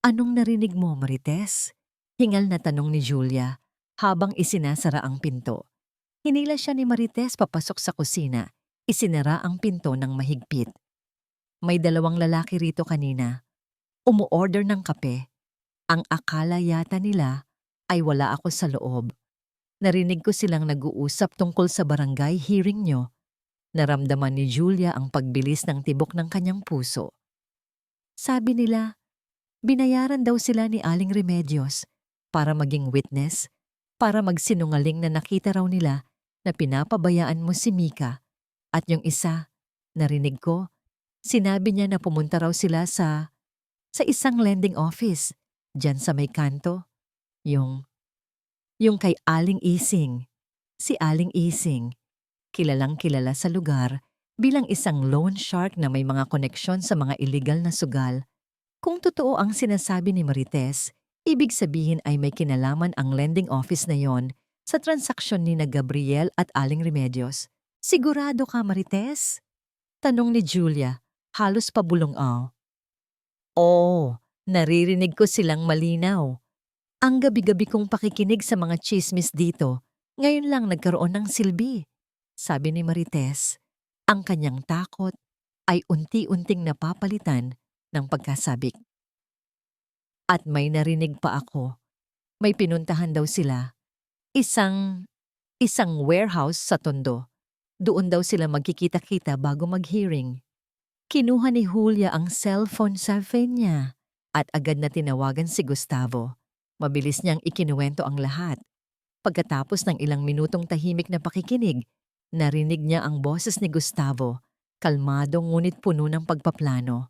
"Anong narinig mo, Marites?" Hingal na tanong ni Julia habang isinasara ang pinto. Hinila siya ni Marites papasok sa kusina. Isinara ang pinto ng mahigpit. "May dalawang lalaki rito kanina. Umu-order ng kape. Ang akala yata nila ay wala ako sa loob. Narinig ko silang nag-uusap tungkol sa barangay hearing nyo." Naramdaman ni Julia ang pagbilis ng tibok ng kanyang puso. Sabi nila, binayaran daw sila ni Aling Remedios para maging witness, para magsinungaling na nakita raw nila na pinapabayaan mo si Mika. At yung isa, narinig ko, sinabi niya na pumunta raw sila sa isang lending office, dyan sa may kanto. Yung kay Aling Ising. Si Aling Ising, kilalang kilala sa lugar bilang isang loan shark na may mga koneksyon sa mga iligal na sugal. Kung totoo ang sinasabi ni Marites, ibig sabihin ay may kinalaman ang lending office na yon sa transaksyon ni na Gabriel at Aling Remedios. "Sigurado ka, Marites?" Tanong ni Julia, halos pabulong-aw. "Oo, naririnig ko silang malinaw. Ang gabi-gabi kong pakikinig sa mga chismis dito, ngayon lang nagkaroon ng silbi," sabi ni Marites. Ang kanyang takot ay unti-unting napapalitan ng pagkasabik. "At may narinig pa ako. May pinuntahan daw sila. Isang warehouse sa Tondo. Doon daw sila magkikita-kita bago mag-hearing." Kinuha ni Julia ang cellphone sa niya at agad na tinawagan si Gustavo. Mabilis niyang ikinuwento ang lahat. Pagkatapos ng ilang minutong tahimik na pakikinig, narinig niya ang boses ni Gustavo, kalmado ngunit puno ng pagpaplano.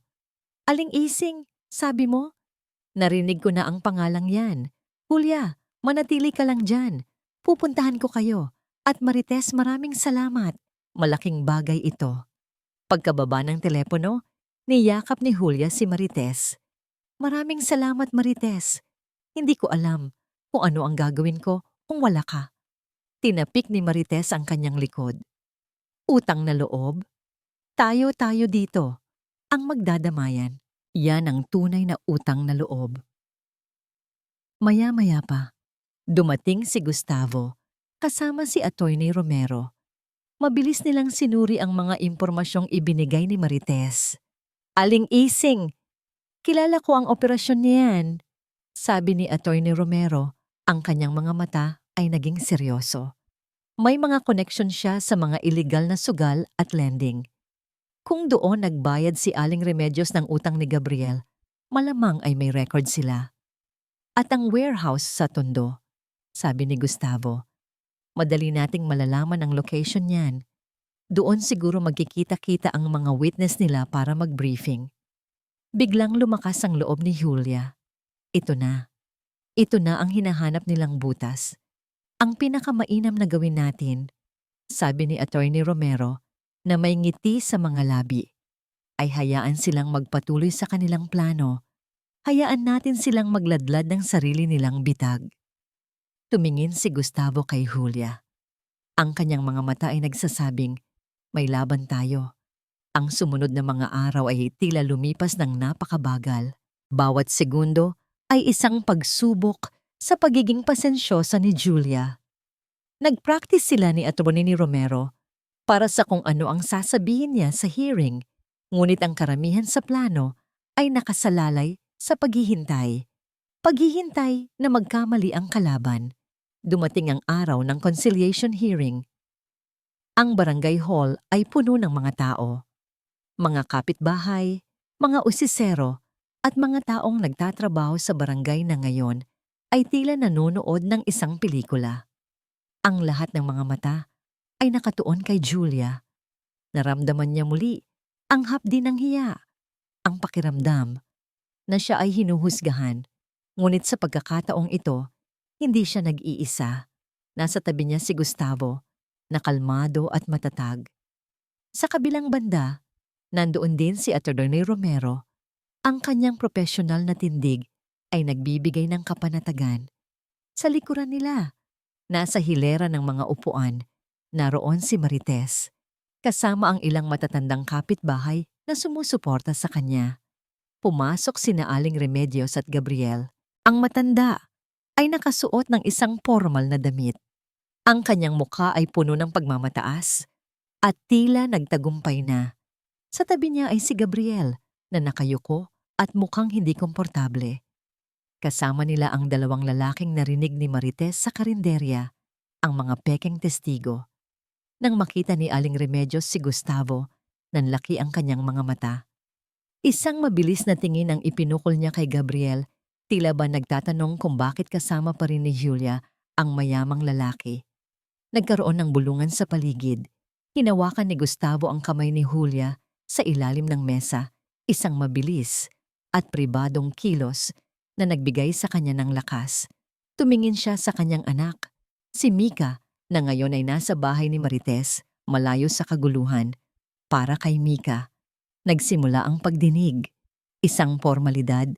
"Aling Ising, sabi mo?" "Narinig ko na ang pangalang yan. Julia, manatili ka lang dyan. Pupuntahan ko kayo. At Marites, maraming salamat. Malaking bagay ito." Pagkababa ng telepono, niyakap ni Julia si Marites. "Maraming salamat, Marites. Hindi ko alam kung ano ang gagawin ko kung wala ka." Tinapik ni Marites ang kanyang likod. "Utang na loob? Tayo dito. Ang magdadamayan. Yan ang tunay na utang na loob." Maya-maya pa, dumating si Gustavo kasama si Atty. Romero. Mabilis nilang sinuri ang mga impormasyong ibinigay ni Marites. "Aling Ising, kilala ko ang operasyon niyan," sabi ni Atty. Romero. Ang kanyang mga mata ay naging seryoso. May mga koneksyon siya sa mga iligal na sugal at lending. Kung doon nagbayad si Aling Remedios ng utang ni Gabriel, malamang ay may record sila. "At ang warehouse sa Tondo," sabi ni Gustavo. "Madali nating malalaman ang location niyan. Doon siguro magkikita-kita ang mga witness nila para mag-briefing." Biglang lumakas ang loob ni Julia. Ito na. Ito na ang hinahanap nilang butas. "Ang pinakamainam na gawin natin," sabi ni Atty. Romero na may ngiti sa mga labi, "ay hayaan silang magpatuloy sa kanilang plano. Hayaan natin silang magladlad ng sarili nilang bitag." Tumingin si Gustavo kay Julia. Ang kanyang mga mata ay nagsasabing, may laban tayo. Ang sumunod na mga araw ay tila lumipas ng napakabagal. Bawat segundo ay isang pagsubok sa pagiging pasensyosa ni Julia. Nag-practice sila ni Atty. Romero para sa kung ano ang sasabihin niya sa hearing, ngunit ang karamihan sa plano ay nakasalalay sa paghihintay. Paghihintay na magkamali ang kalaban. Dumating ang araw ng conciliation hearing. Ang barangay hall ay puno ng mga tao. Mga kapitbahay, mga usisero, at mga taong nagtatrabaho sa barangay na ngayon ay tila nanonood ng isang pelikula. Ang lahat ng mga mata ay nakatuon kay Julia. Naramdaman niya muli ang hapdi ng hiya, ang pakiramdam na siya ay hinuhusgahan. Ngunit sa pagkakataong ito, hindi siya nag-iisa. Nasa tabi niya si Gustavo, na kalmado at matatag. Sa kabilang banda, nandoon din si Attorney Romero. Ang kanyang profesional na tindig ay nagbibigay ng kapanatagan. Sa likuran nila, nasa hilera ng mga upuan, naroon si Marites, kasama ang ilang matatandang kapitbahay na sumusuporta sa kanya. Pumasok sina Aling Remedios at Gabriel. Ang matanda ay nakasuot ng isang formal na damit. Ang kanyang mukha ay puno ng pagmamataas at tila nagtagumpay na. Sa tabi niya ay si Gabriel na nakayuko at mukhang hindi komportable. Kasama nila ang dalawang lalaking narinig ni Marites sa karinderya, ang mga pekeng testigo. Nang makita ni Aling Remedios si Gustavo, nanlaki ang kanyang mga mata. Isang mabilis na tingin ang ipinukol niya kay Gabriel, tila ba nagtatanong kung bakit kasama pa rin ni Julia ang mayamang lalaki. Nagkaroon ng bulungan sa paligid. Hinawakan ni Gustavo ang kamay ni Julia sa ilalim ng mesa, isang mabilis at pribadong kilos na nagbigay sa kanya ng lakas. Tumingin siya sa kanyang anak, si Mika, na ngayon ay nasa bahay ni Marites, malayo sa kaguluhan. Para kay Mika, nagsimula ang pagdinig. Isang formalidad,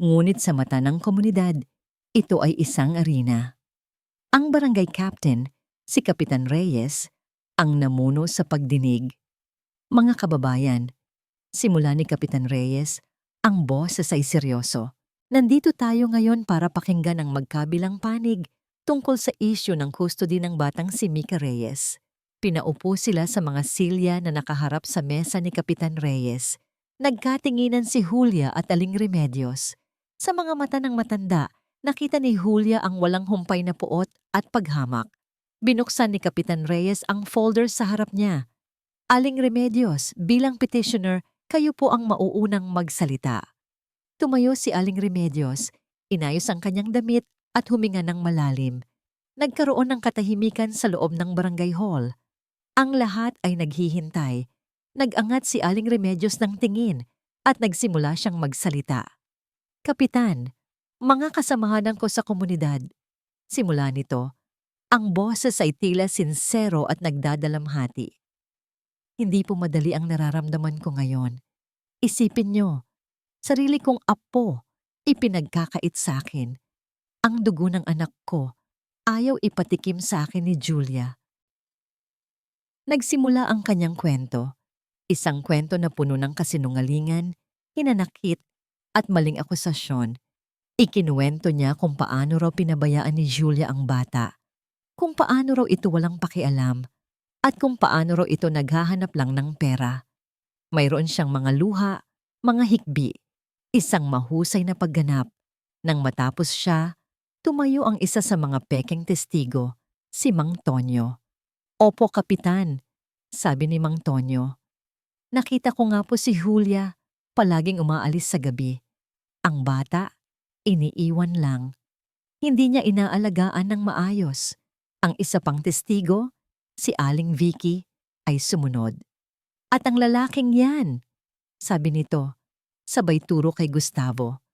ngunit sa mata ng komunidad, ito ay isang arena. Ang barangay captain, si Kapitan Reyes, ang namuno sa pagdinig. Mga kababayan, simula ni Kapitan Reyes, ang boses ay seryoso. Nandito tayo ngayon para pakinggan ang magkabilang panig tungkol sa isyu ng custody ng batang si Mika Reyes. Pinaupo sila sa mga silya na nakaharap sa mesa ni Kapitan Reyes. Nagkatinginan si Julia at Aling Remedios. Sa mga mata ng matanda, nakita ni Julia ang walang humpay na puot at paghamak. Binuksan ni Kapitan Reyes ang folder sa harap niya. Aling Remedios, bilang petitioner, kayo po ang mauunang magsalita. Tumayo si Aling Remedios, inayos ang kanyang damit at huminga ng malalim. Nagkaroon ng katahimikan sa loob ng barangay hall. Ang lahat ay naghihintay. Nag-angat si Aling Remedios ng tingin at nagsimula siyang magsalita. Kapitan, mga kasamahan ko sa komunidad. Simula nito, ang boses ay tila sinsero at nagdadalamhati. Hindi po madali ang nararamdaman ko ngayon. Isipin niyo, sarili kong apo, ipinagkakait sa akin. Ang dugo ng anak ko, ayaw ipatikim sa akin ni Julia. Nagsimula ang kanyang kwento. Isang kwento na puno ng kasinungalingan, hinanakit, at maling akusasyon. Ikinuwento niya kung paano raw pinabayaan ni Julia ang bata, kung paano raw ito walang pakialam, at kung paano raw ito naghahanap lang ng pera. Mayroon siyang mga luha, mga hikbi, isang mahusay na pagganap. Nang matapos siya, tumayo ang isa sa mga pekeng testigo, si Mang Tonyo. Opo, Kapitan, sabi ni Mang Tonyo. Nakita ko nga po si Julia, palaging umaalis sa gabi. Ang bata, iniiwan lang. Hindi niya inaalagaan ng maayos. Ang isa pang testigo, si Aling Vicky, ay sumunod. At ang lalaking yan, sabi nito, sabay turo kay Gustavo.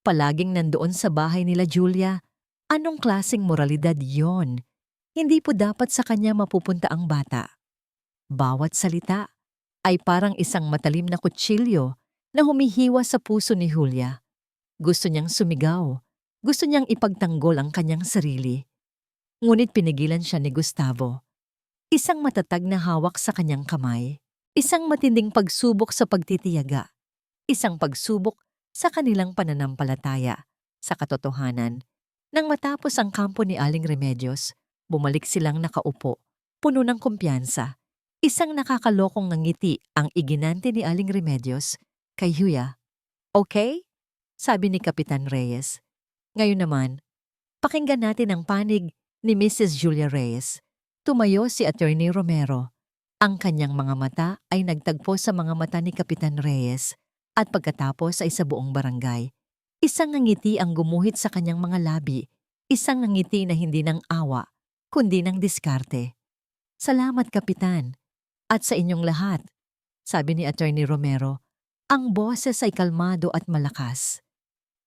Palaging nandoon sa bahay nila Julia, anong klaseng moralidad yon? Hindi po dapat sa kanya mapupunta ang bata. Bawat salita ay parang isang matalim na kutsilyo na humihiwa sa puso ni Julia. Gusto niyang sumigaw, gusto niyang ipagtanggol ang kanyang sarili. Ngunit pinigilan siya ni Gustavo. Isang matatag na hawak sa kanyang kamay, isang matinding pagsubok sa pagtitiyaga, isang pagsubok sa kanilang pananampalataya, sa katotohanan. Nang matapos ang kampo ni Aling Remedios, bumalik silang nakaupo, puno ng kumpiyansa. Isang nakakalokong ngiti ang iginante ni Aling Remedios kay Julia. Okay? Sabi ni Kapitan Reyes. Ngayon naman, pakinggan natin ang panig ni Mrs. Julia Reyes. Tumayo si Attorney Romero. Ang kanyang mga mata ay nagtagpo sa mga mata ni Kapitan Reyes at pagkatapos ay sa buong barangay. Isang ngiti ang gumuhit sa kanyang mga labi, isang ngiti na hindi ng awa, kundi ng diskarte. Salamat, Kapitan. At sa inyong lahat, sabi ni Attorney Romero, ang boses ay kalmado at malakas.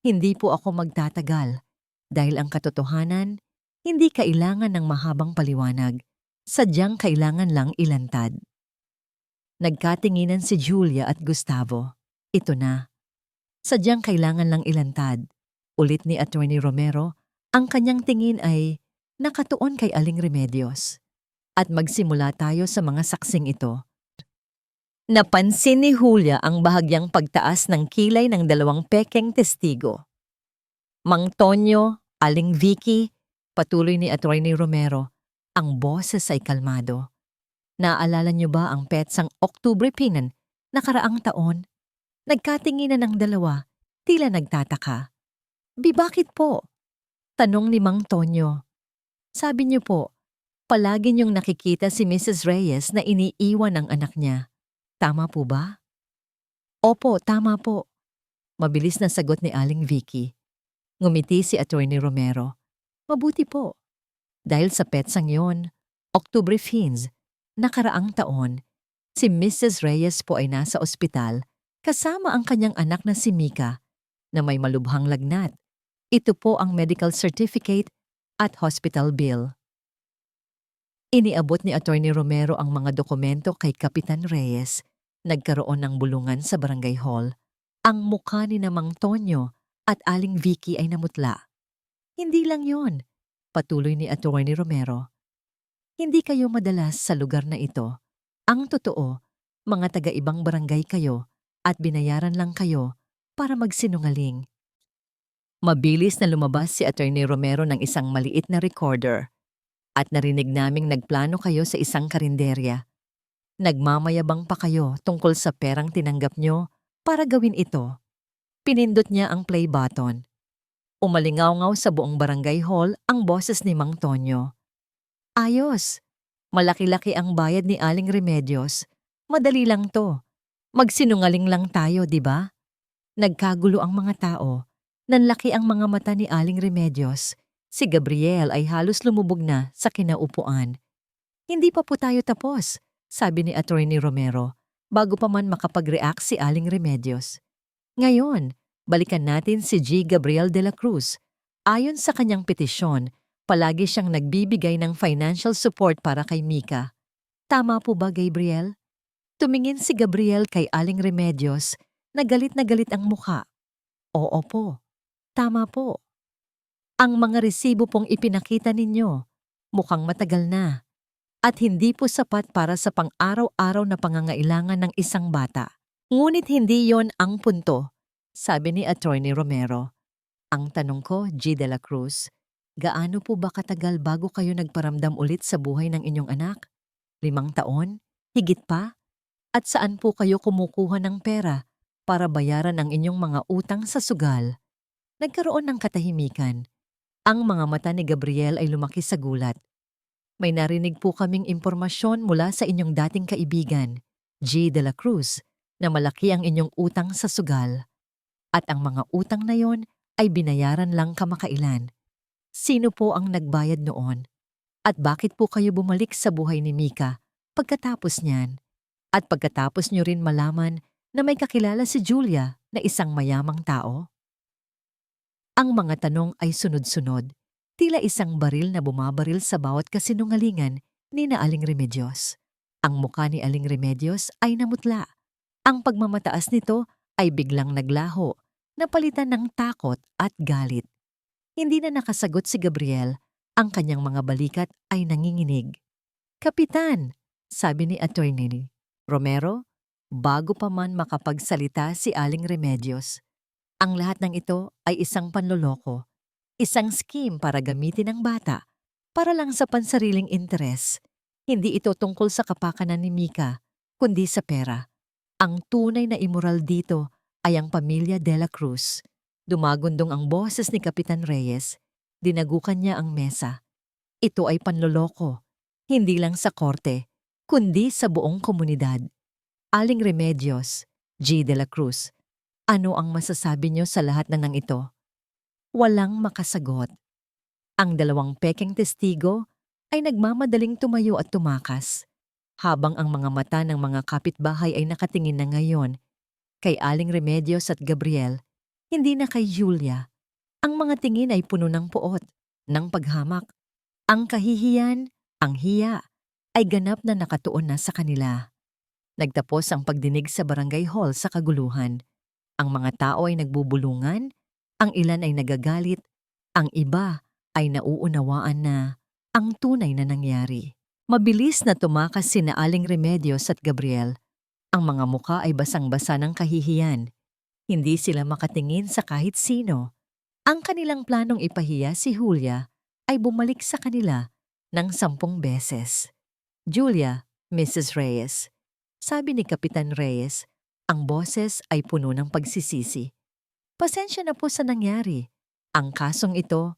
Hindi po ako magtatagal dahil ang katotohanan, hindi kailangan ng mahabang paliwanag, sadyang kailangan lang ilantad. Nagkatinginan si Julia at Gustavo. Ito na. Sadyang kailangan lang ilantad. Ulit ni Attorney Romero, ang kanyang tingin ay nakatuon kay Aling Remedios. At magsimula tayo sa mga saksing ito. Napansin ni Julia ang bahagyang pagtaas ng kilay ng dalawang pekeng testigo. Mang Tonyo, Aling Vicky, patuloy ni Attorney Romero, ang boses ay kalmado. Naaalala niyo ba ang petsang Oktubre Pinan nakaraang taon? Nagkatinginan ng dalawa, tila nagtataka. Bakit po? Tanong ni Mang Tonyo. Sabi niyo po, palagi niyong nakikita si Mrs. Reyes na iniiwan ang anak niya. Tama po ba? Opo, tama po. Mabilis na sagot ni Aling Vicky. Ngumiti si Attorney Romero. Mabuti po. Dahil sa petsang yon, Oktubre Fins, nakaraang taon, si Mrs. Reyes po ay nasa ospital kasama ang kanyang anak na si Mika na may malubhang lagnat. Ito po ang medical certificate at hospital bill. Iniabot ni Attorney Romero ang mga dokumento kay Kapitan Reyes. Nagkaroon ng bulungan sa barangay hall. Ang mukha ni Mang Tonyo at Aling Vicky ay namutla. Hindi lang yon, patuloy ni Attorney Romero. Hindi kayo madalas sa lugar na ito. Ang totoo, mga taga-ibang barangay kayo at binayaran lang kayo para magsinungaling. Mabilis na lumabas si Attorney Romero ng isang maliit na recorder at narinig naming nagplano kayo sa isang karinderya. Nagmamayabang pa kayo tungkol sa perang tinanggap nyo para gawin ito. Pinindot niya ang play button. Umalingaw-ngaw sa buong barangay hall ang boses ni Mang Tonyo. Ayos! Malaki-laki ang bayad ni Aling Remedios. Madali lang to. Magsinungaling lang tayo, di ba? Nagkagulo ang mga tao. Nanlaki ang mga mata ni Aling Remedios. Si Gabriel ay halos lumubog na sa kinaupuan. Hindi pa po tayo tapos, sabi ni Attorney Romero, bago pa man makapag-react si Aling Remedios. Ngayon, balikan natin si G. Gabriel de la Cruz. Ayon sa kanyang petisyon, palagi siyang nagbibigay ng financial support para kay Mika. Tama po ba, Gabriel? Tumingin si Gabriel kay Aling Remedios na galit ang mukha. Oo po. Tama po. Ang mga resibo pong ipinakita ninyo, mukhang matagal na. At hindi po sapat para sa pang-araw-araw na pangangailangan ng isang bata. Ngunit hindi yon ang punto, sabi ni Attorney Romero. Ang tanong ko, G. de la Cruz, gaano po ba katagal bago kayo nagparamdam ulit sa buhay ng inyong anak? 5 taon? Higit pa? At saan po kayo kumukuha ng pera para bayaran ang inyong mga utang sa sugal? Nagkaroon ng katahimikan. Ang mga mata ni Gabriel ay lumaki sa gulat. May narinig po kaming impormasyon mula sa inyong dating kaibigan, G. de la Cruz, na malaki ang inyong utang sa sugal. At ang mga utang na yon ay binayaran lang kamakailan. Sino po ang nagbayad noon? At bakit po kayo bumalik sa buhay ni Mika pagkatapos niyan? At pagkatapos niyo rin malaman na may kakilala si Julia na isang mayamang tao? Ang mga tanong ay sunod-sunod, tila isang baril na bumabaril sa bawat kasinungalingan ni na Aling Remedios. Ang mukha ni Aling Remedios ay namutla. Ang pagmamataas nito ay biglang naglaho, napalitan ng takot at galit. Hindi na nakasagot si Gabriel, ang kanyang mga balikat ay nanginginig. Kapitan, sabi ni Attorney Romero, bago pa man makapagsalita si Aling Remedios. Ang lahat ng ito ay isang panloloko, isang scheme para gamitin ang bata, para lang sa pansariling interes. Hindi ito tungkol sa kapakanan ni Mika, kundi sa pera. Ang tunay na immoral dito ay ang pamilya de la Cruz. Dumagundong ang boses ni Kapitan Reyes. Dinagukan niya ang mesa. Ito ay panloloko, hindi lang sa korte, kundi sa buong komunidad. Aling Remedios, G. de la Cruz, ano ang masasabi niyo sa lahat ng ito? Walang makasagot. Ang dalawang pekeng testigo ay nagmamadaling tumayo at tumakas. Habang ang mga mata ng mga kapitbahay ay nakatingin na ngayon kay Aling Remedios at Gabriel, hindi na kay Julia. Ang mga tingin ay puno ng puot, ng paghamak. Ang kahihiyan, ang hiya, ay ganap na nakatuon na sa kanila. Nagtapos ang pagdinig sa barangay hall sa kaguluhan. Ang mga tao ay nagbubulungan, ang ilan ay nagagalit, ang iba ay nauunawaan na ang tunay na nangyari. Mabilis na tumakas sina Aling Remedios at Gabriel. Ang mga muka ay basang-basa ng kahihiyan. Hindi sila makatingin sa kahit sino. Ang kanilang planong ipahiya si Julia ay bumalik sa kanila ng 10 beses. Julia, Mrs. Reyes. Sabi ni Kapitan Reyes, ang boses ay puno ng pagsisisi. Pasensya na po sa nangyari. Ang kasong ito,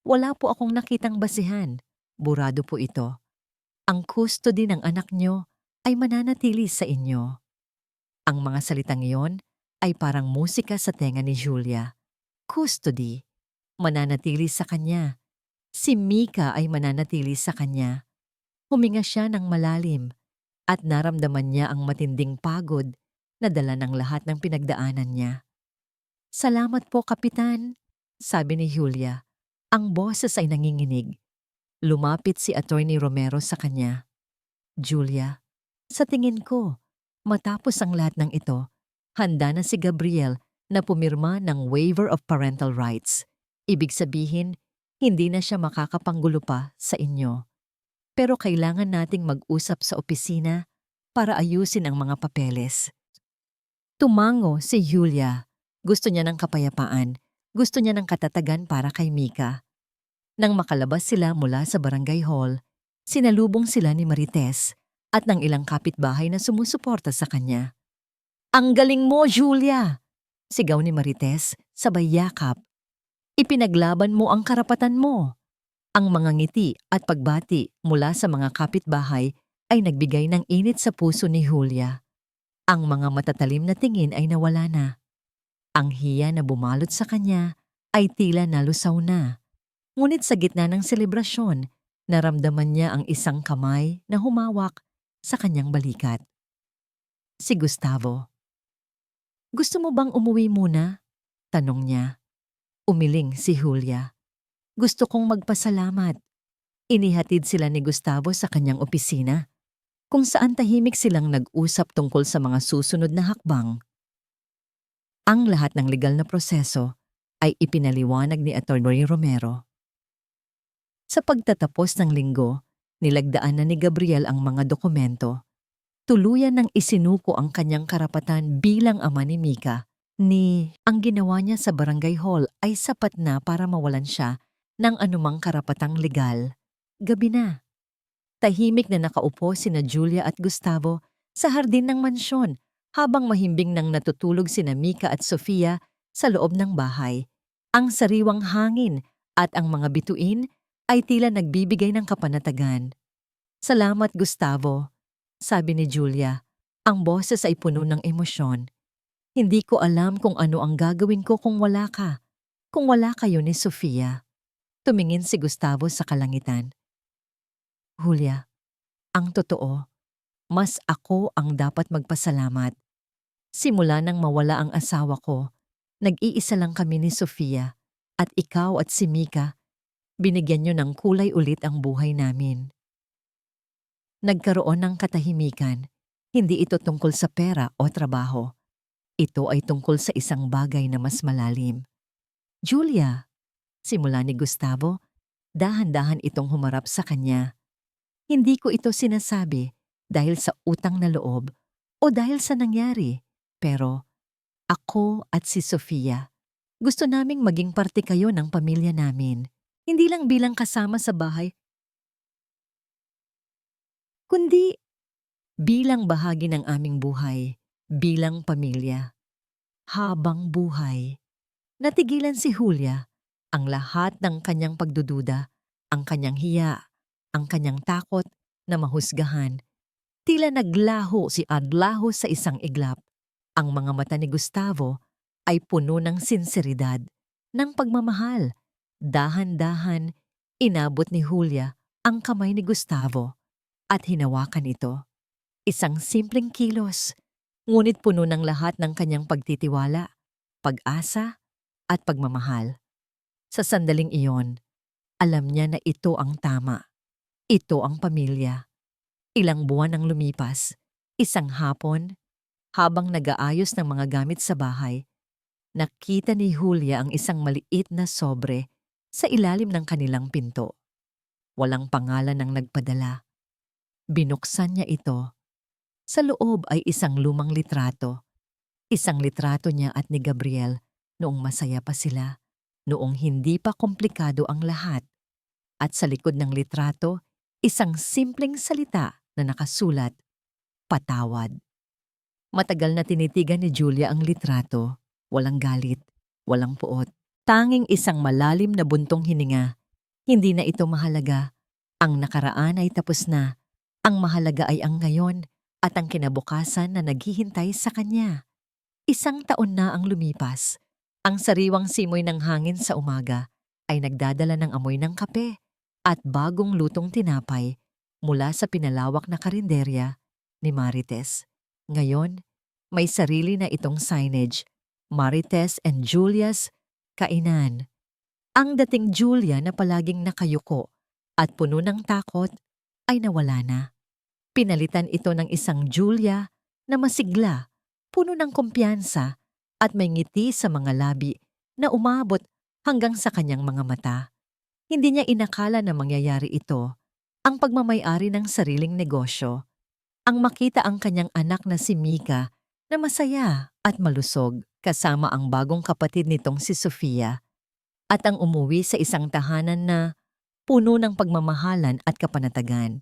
wala po akong nakitang basihan. Burado po ito. Ang custody ng anak nyo ay mananatili sa inyo. Ang mga salitang iyon ay parang musika sa tenga ni Julia. Custody, mananatili sa kanya. Si Mika ay mananatili sa kanya. Huminga siya ng malalim at naramdaman niya ang matinding pagod na dala ng lahat ng pinagdaanan niya. Salamat po, Kapitan, sabi ni Julia. Ang boses ay nanginginig. Lumapit si Attorney Romero sa kanya. Julia, sa tingin ko, matapos ang lahat ng ito, handa na si Gabriel na pumirma ng waiver of parental rights. Ibig sabihin, hindi na siya makakapanggulo pa sa inyo. Pero kailangan nating mag-usap sa opisina para ayusin ang mga papeles. Tumango si Julia. Gusto niya ng kapayapaan. Gusto niya ng katatagan para kay Mika. Nang makalabas sila mula sa barangay hall, sinalubong sila ni Marites at ng ilang kapitbahay na sumusuporta sa kanya. Ang galing mo, Julia! Sigaw ni Marites, sabay yakap. Ipinaglaban mo ang karapatan mo. Ang mga ngiti at pagbati mula sa mga kapitbahay ay nagbigay ng init sa puso ni Julia. Ang mga matatalim na tingin ay nawala na. Ang hiya na bumalot sa kanya ay tila nalusaw na. Ngunit sa gitna ng selebrasyon, naramdaman niya ang isang kamay na humawak sa kanyang balikat. Si Gustavo. Gusto mo bang umuwi muna? Tanong niya. Umiling si Julia. Gusto kong magpasalamat. Inihatid sila ni Gustavo sa kanyang opisina, kung saan tahimik silang nag-usap tungkol sa mga susunod na hakbang. Ang lahat ng legal na proseso ay ipinaliwanag ni Attorney Romero. Sa pagtatapos ng linggo, nilagdaan na ni Gabriel ang mga dokumento. Tuluyan ng isinuko ang kanyang karapatan bilang ama ni Mika. Ang ginawa niya sa barangay hall ay sapat na para mawalan siya ng anumang karapatang legal. Gabi na. Tahimik na nakaupo sina Julia at Gustavo sa hardin ng mansyon habang mahimbing nang natutulog sina Mika at Sofia sa loob ng bahay. Ang sariwang hangin at ang mga bituin ay tila nagbibigay ng kapanatagan. Salamat, Gustavo, sabi ni Julia. Ang boses ay puno ng emosyon. Hindi ko alam kung ano ang gagawin ko kung wala ka. Kung wala kayo ni Sofia. Tumingin si Gustavo sa kalangitan. Julia, ang totoo, mas ako ang dapat magpasalamat. Simula nang mawala ang asawa ko, nag-iisa lang kami ni Sofia at ikaw at si Mika, binigyan niyo ng kulay ulit ang buhay namin. Nagkaroon ng katahimikan, hindi ito tungkol sa pera o trabaho. Ito ay tungkol sa isang bagay na mas malalim. Julia, simula ni Gustavo, dahan-dahan itong humarap sa kanya. Hindi ko ito sinasabi dahil sa utang na loob o dahil sa nangyari, pero ako at si Sofia, gusto naming maging parte kayo ng pamilya namin. Hindi lang bilang kasama sa bahay, kundi bilang bahagi ng aming buhay, bilang pamilya. Habang buhay. Natigilan si Julia. Ang lahat ng kanyang pagdududa, ang kanyang hiya, ang kanyang takot na mahusgahan. Tila naglaho si Adlaho sa isang iglap. Ang mga mata ni Gustavo ay puno ng sinseridad, ng pagmamahal. Dahan-dahan, inabot ni Julia ang kamay ni Gustavo at hinawakan ito. Isang simpleng kilos, ngunit puno ng lahat ng kanyang pagtitiwala, pag-asa, at pagmamahal. Sa sandaling iyon, alam niya na ito ang tama. Ito ang pamilya. Ilang buwan ang lumipas. Isang hapon, habang nag-aayos ng mga gamit sa bahay, nakita ni Julia ang isang maliit na sobre sa ilalim ng kanilang pinto. Walang pangalan ang nagpadala. Binuksan niya ito. Sa loob ay isang lumang litrato. Isang litrato niya at ni Gabriel noong masaya pa sila, noong hindi pa komplikado ang lahat. At sa likod ng litrato, isang simpleng salita na nakasulat, patawad. Matagal na tinitigan ni Julia ang litrato. Walang galit, walang puot. Tanging isang malalim na buntong hininga. Hindi na ito mahalaga. Ang nakaraan ay tapos na. Ang mahalaga ay ang ngayon at ang kinabukasan na naghihintay sa kanya. Isang taon na ang lumipas. Ang sariwang simoy ng hangin sa umaga ay nagdadala ng amoy ng kape at bagong lutong tinapay mula sa pinalawak na karinderya ni Marites. Ngayon, may sarili na itong signage, Marites and Julia's Kainan. Ang dating Julia na palaging nakayuko at puno ng takot ay nawala na. Pinalitan ito ng isang Julia na masigla, puno ng kumpiyansa at may ngiti sa mga labi na umabot hanggang sa kanyang mga mata. Hindi niya inakala na mangyayari ito, ang pagmamay-ari ng sariling negosyo. Ang makita ang kanyang anak na si Mika na masaya at malusog kasama ang bagong kapatid nitong si Sofia at ang umuwi sa isang tahanan na puno ng pagmamahalan at kapanatagan.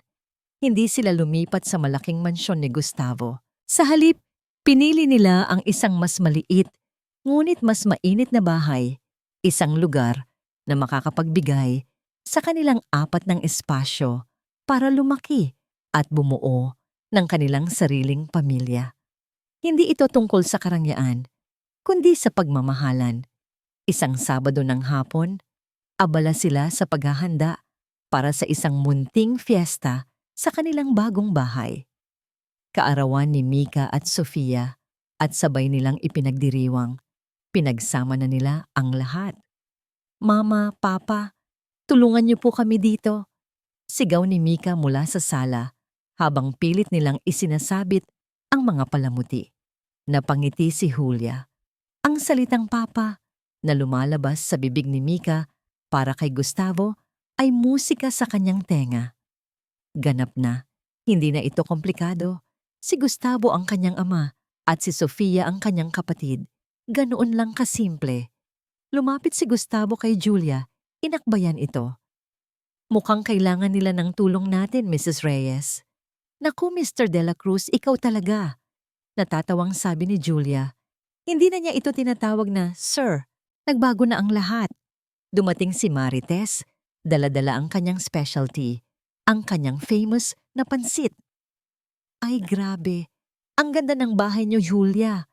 Hindi sila lumipat sa malaking mansyon ni Gustavo. Sa halip, pinili nila ang isang mas maliit ngunit mas mainit na bahay, isang lugar na makakapagbigay sa kanilang apat ng espasyo para lumaki at bumuo ng kanilang sariling pamilya. Hindi ito tungkol sa karangyaan, kundi sa pagmamahalan. Isang Sabado ng hapon, abala sila sa paghahanda para sa isang munting fiesta sa kanilang bagong bahay. Kaarawan ni Mika at Sofia at sabay nilang ipinagdiriwang. Pinagsama na nila ang lahat. Mama, Papa, tulungan niyo po kami dito. Sigaw ni Mika mula sa sala habang pilit nilang isinasabit ang mga palamuti. Napangiti si Julia. Ang salitang Papa na lumalabas sa bibig ni Mika para kay Gustavo ay musika sa kanyang tenga. Ganap na, hindi na ito komplikado. Si Gustavo ang kanyang ama at si Sofia ang kanyang kapatid. Ganoon lang kasimple. Lumapit si Gustavo kay Julia, inakbayan ito. Mukhang kailangan nila ng tulong natin, Mrs. Reyes. Naku, Mr. De La Cruz, ikaw talaga. Natatawang sabi ni Julia. Hindi na niya ito tinatawag na, Sir, nagbago na ang lahat. Dumating si Marites, dala-dala ang kanyang specialty, ang kanyang famous na pansit. Ay grabe, ang ganda ng bahay niyo, Julia.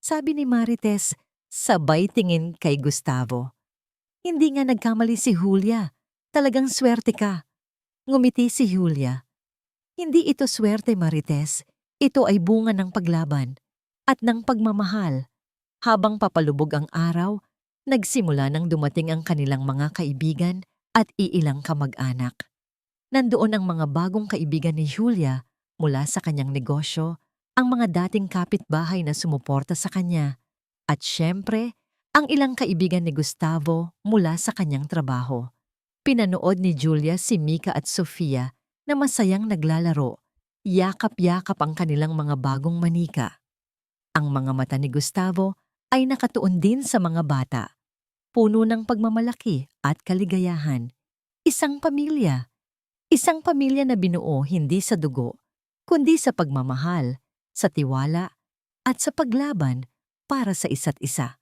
Sabi ni Marites, sabay tingin kay Gustavo. Hindi nga nagkamali si Julia. Talagang swerte ka. Ngumiti si Julia. Hindi ito swerte, Marites. Ito ay bunga ng paglaban at ng pagmamahal. Habang papalubog ang araw, nagsimula nang dumating ang kanilang mga kaibigan at iilang kamag-anak. Nandoon ang mga bagong kaibigan ni Julia mula sa kanyang negosyo, ang mga dating kapitbahay na sumuporta sa kanya, at syempre, ang ilang kaibigan ni Gustavo mula sa kanyang trabaho. Pinanood ni Julia si Mika at Sofia na masayang naglalaro. Yakap-yakap ang kanilang mga bagong manika. Ang mga mata ni Gustavo ay nakatuon din sa mga bata. Puno ng pagmamalaki at kaligayahan. Isang pamilya. Isang pamilya na binuo hindi sa dugo, kundi sa pagmamahal, sa tiwala, at sa paglaban para sa isa't isa.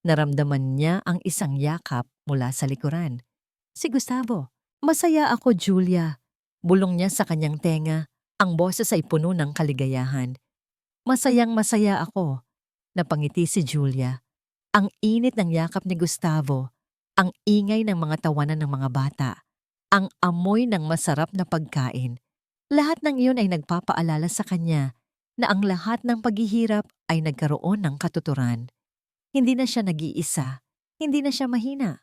Naramdaman niya ang isang yakap mula sa likuran. Si Gustavo, masaya ako, Julia. Bulong niya sa kanyang tenga, ang boses ay puno ng kaligayahan. Masayang masaya ako. Napangiti si Julia. Ang init ng yakap ni Gustavo, ang ingay ng mga tawanan ng mga bata, ang amoy ng masarap na pagkain, Lahat ng iyon ay nagpapaalala sa kanya na ang lahat ng paghihirap ay nagkaroon ng katuturan. Hindi na siya nag-iisa, hindi na siya mahina.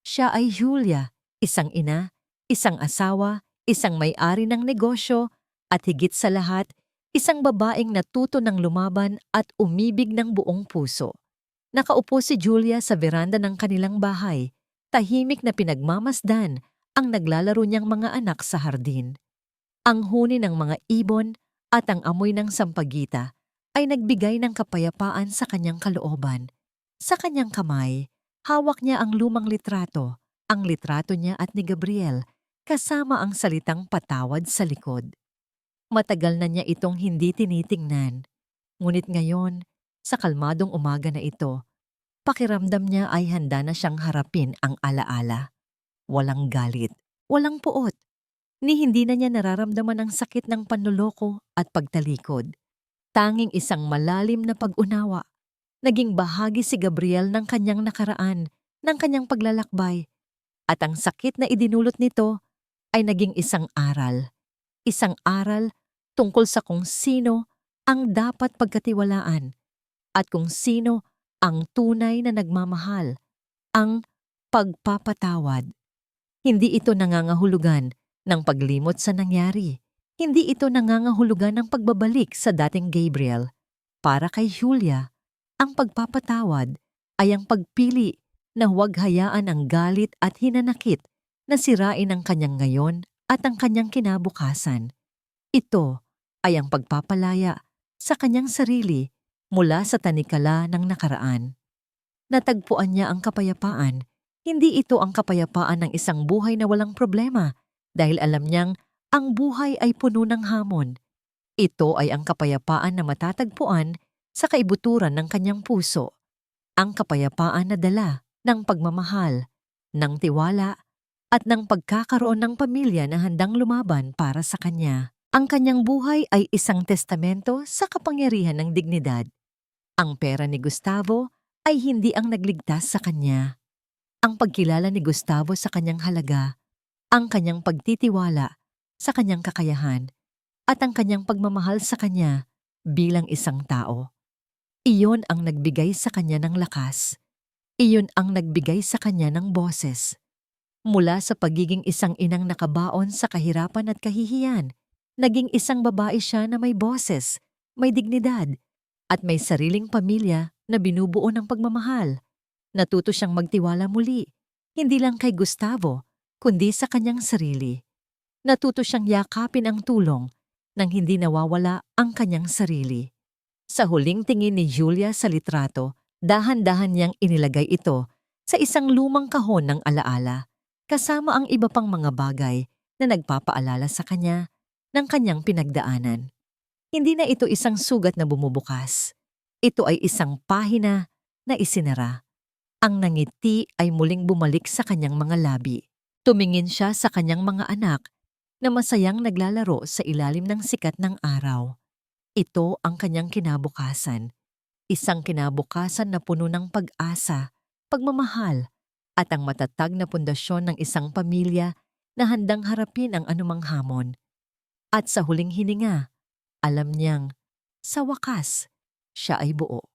Siya ay Julia, isang ina, isang asawa, isang may-ari ng negosyo, at higit sa lahat, isang babaeng natuto ng lumaban at umibig ng buong puso. Nakaupo si Julia sa veranda ng kanilang bahay, tahimik na pinagmamasdan ang naglalaro niyang mga anak sa hardin. Ang huni ng mga ibon at ang amoy ng sampagita ay nagbigay ng kapayapaan sa kanyang kalooban. Sa kanyang kamay, hawak niya ang lumang litrato, ang litrato niya at ni Gabriel, kasama ang salitang patawad sa likod. Matagal na niya itong hindi tinitingnan. Ngunit ngayon, sa kalmadong umaga na ito, pakiramdam niya ay handa na siyang harapin ang alaala. Walang galit, walang puot, ni hindi na niya nararamdaman ang sakit ng panloloko at pagtalikod. Tanging isang malalim na pag-unawa. Naging bahagi si Gabriel ng kanyang nakaraan, ng kanyang paglalakbay. At ang sakit na idinulot nito ay naging isang aral. Isang aral tungkol sa kung sino ang dapat pagkatiwalaan at kung sino ang tunay na nagmamahal, ang pagpapatawad. Hindi ito nangangahulugan ng paglimot sa nangyari. Hindi ito nangangahulugan ng pagbabalik sa dating Gabriel. Para kay Julia, ang pagpapatawad ay ang pagpili na huwag hayaan ang galit at hinanakit na sirain ang kanyang ngayon at ang kanyang kinabukasan. Ito ay ang pagpapalaya sa kanyang sarili mula sa tanikala ng nakaraan. Natagpuan niya ang kapayapaan. Hindi ito ang kapayapaan ng isang buhay na walang problema dahil alam niyang ang buhay ay puno ng hamon. Ito ay ang kapayapaan na matatagpuan sa kaibuturan ng kanyang puso. Ang kapayapaan na dala ng pagmamahal, ng tiwala, at ng pagkakaroon ng pamilya na handang lumaban para sa kanya. Ang kanyang buhay ay isang testamento sa kapangyarihan ng dignidad. Ang pera ni Gustavo ay hindi ang nagligtas sa kanya. Ang pagkilala ni Gustavo sa kanyang halaga, ang kanyang pagtitiwala sa kanyang kakayahan, at ang kanyang pagmamahal sa kanya bilang isang tao. Iyon ang nagbigay sa kanya ng lakas. Iyon ang nagbigay sa kanya ng boses. Mula sa pagiging isang inang nakabaon sa kahirapan at kahihiyan, naging isang babae siya na may boses, may dignidad, at may sariling pamilya na binubuo ng pagmamahal. Natuto siyang magtiwala muli, hindi lang kay Gustavo, kundi sa kanyang sarili. Natuto siyang yakapin ang tulong nang hindi nawawala ang kanyang sarili. Sa huling tingin ni Julia sa litrato, dahan-dahan niyang inilagay ito sa isang lumang kahon ng alaala, kasama ang iba pang mga bagay na nagpapaalala sa kanya ng kanyang pinagdaanan. Hindi na ito isang sugat na bumubukas. Ito ay isang pahina na isinara. Ang nangiti ay muling bumalik sa kanyang mga labi. Tumingin siya sa kanyang mga anak na masayang naglalaro sa ilalim ng sikat ng araw. Ito ang kanyang kinabukasan. Isang kinabukasan na puno ng pag-asa, pagmamahal, at ang matatag na pundasyon ng isang pamilya na handang harapin ang anumang hamon. At sa huling hininga, alam niyang, sa wakas, siya ay buo.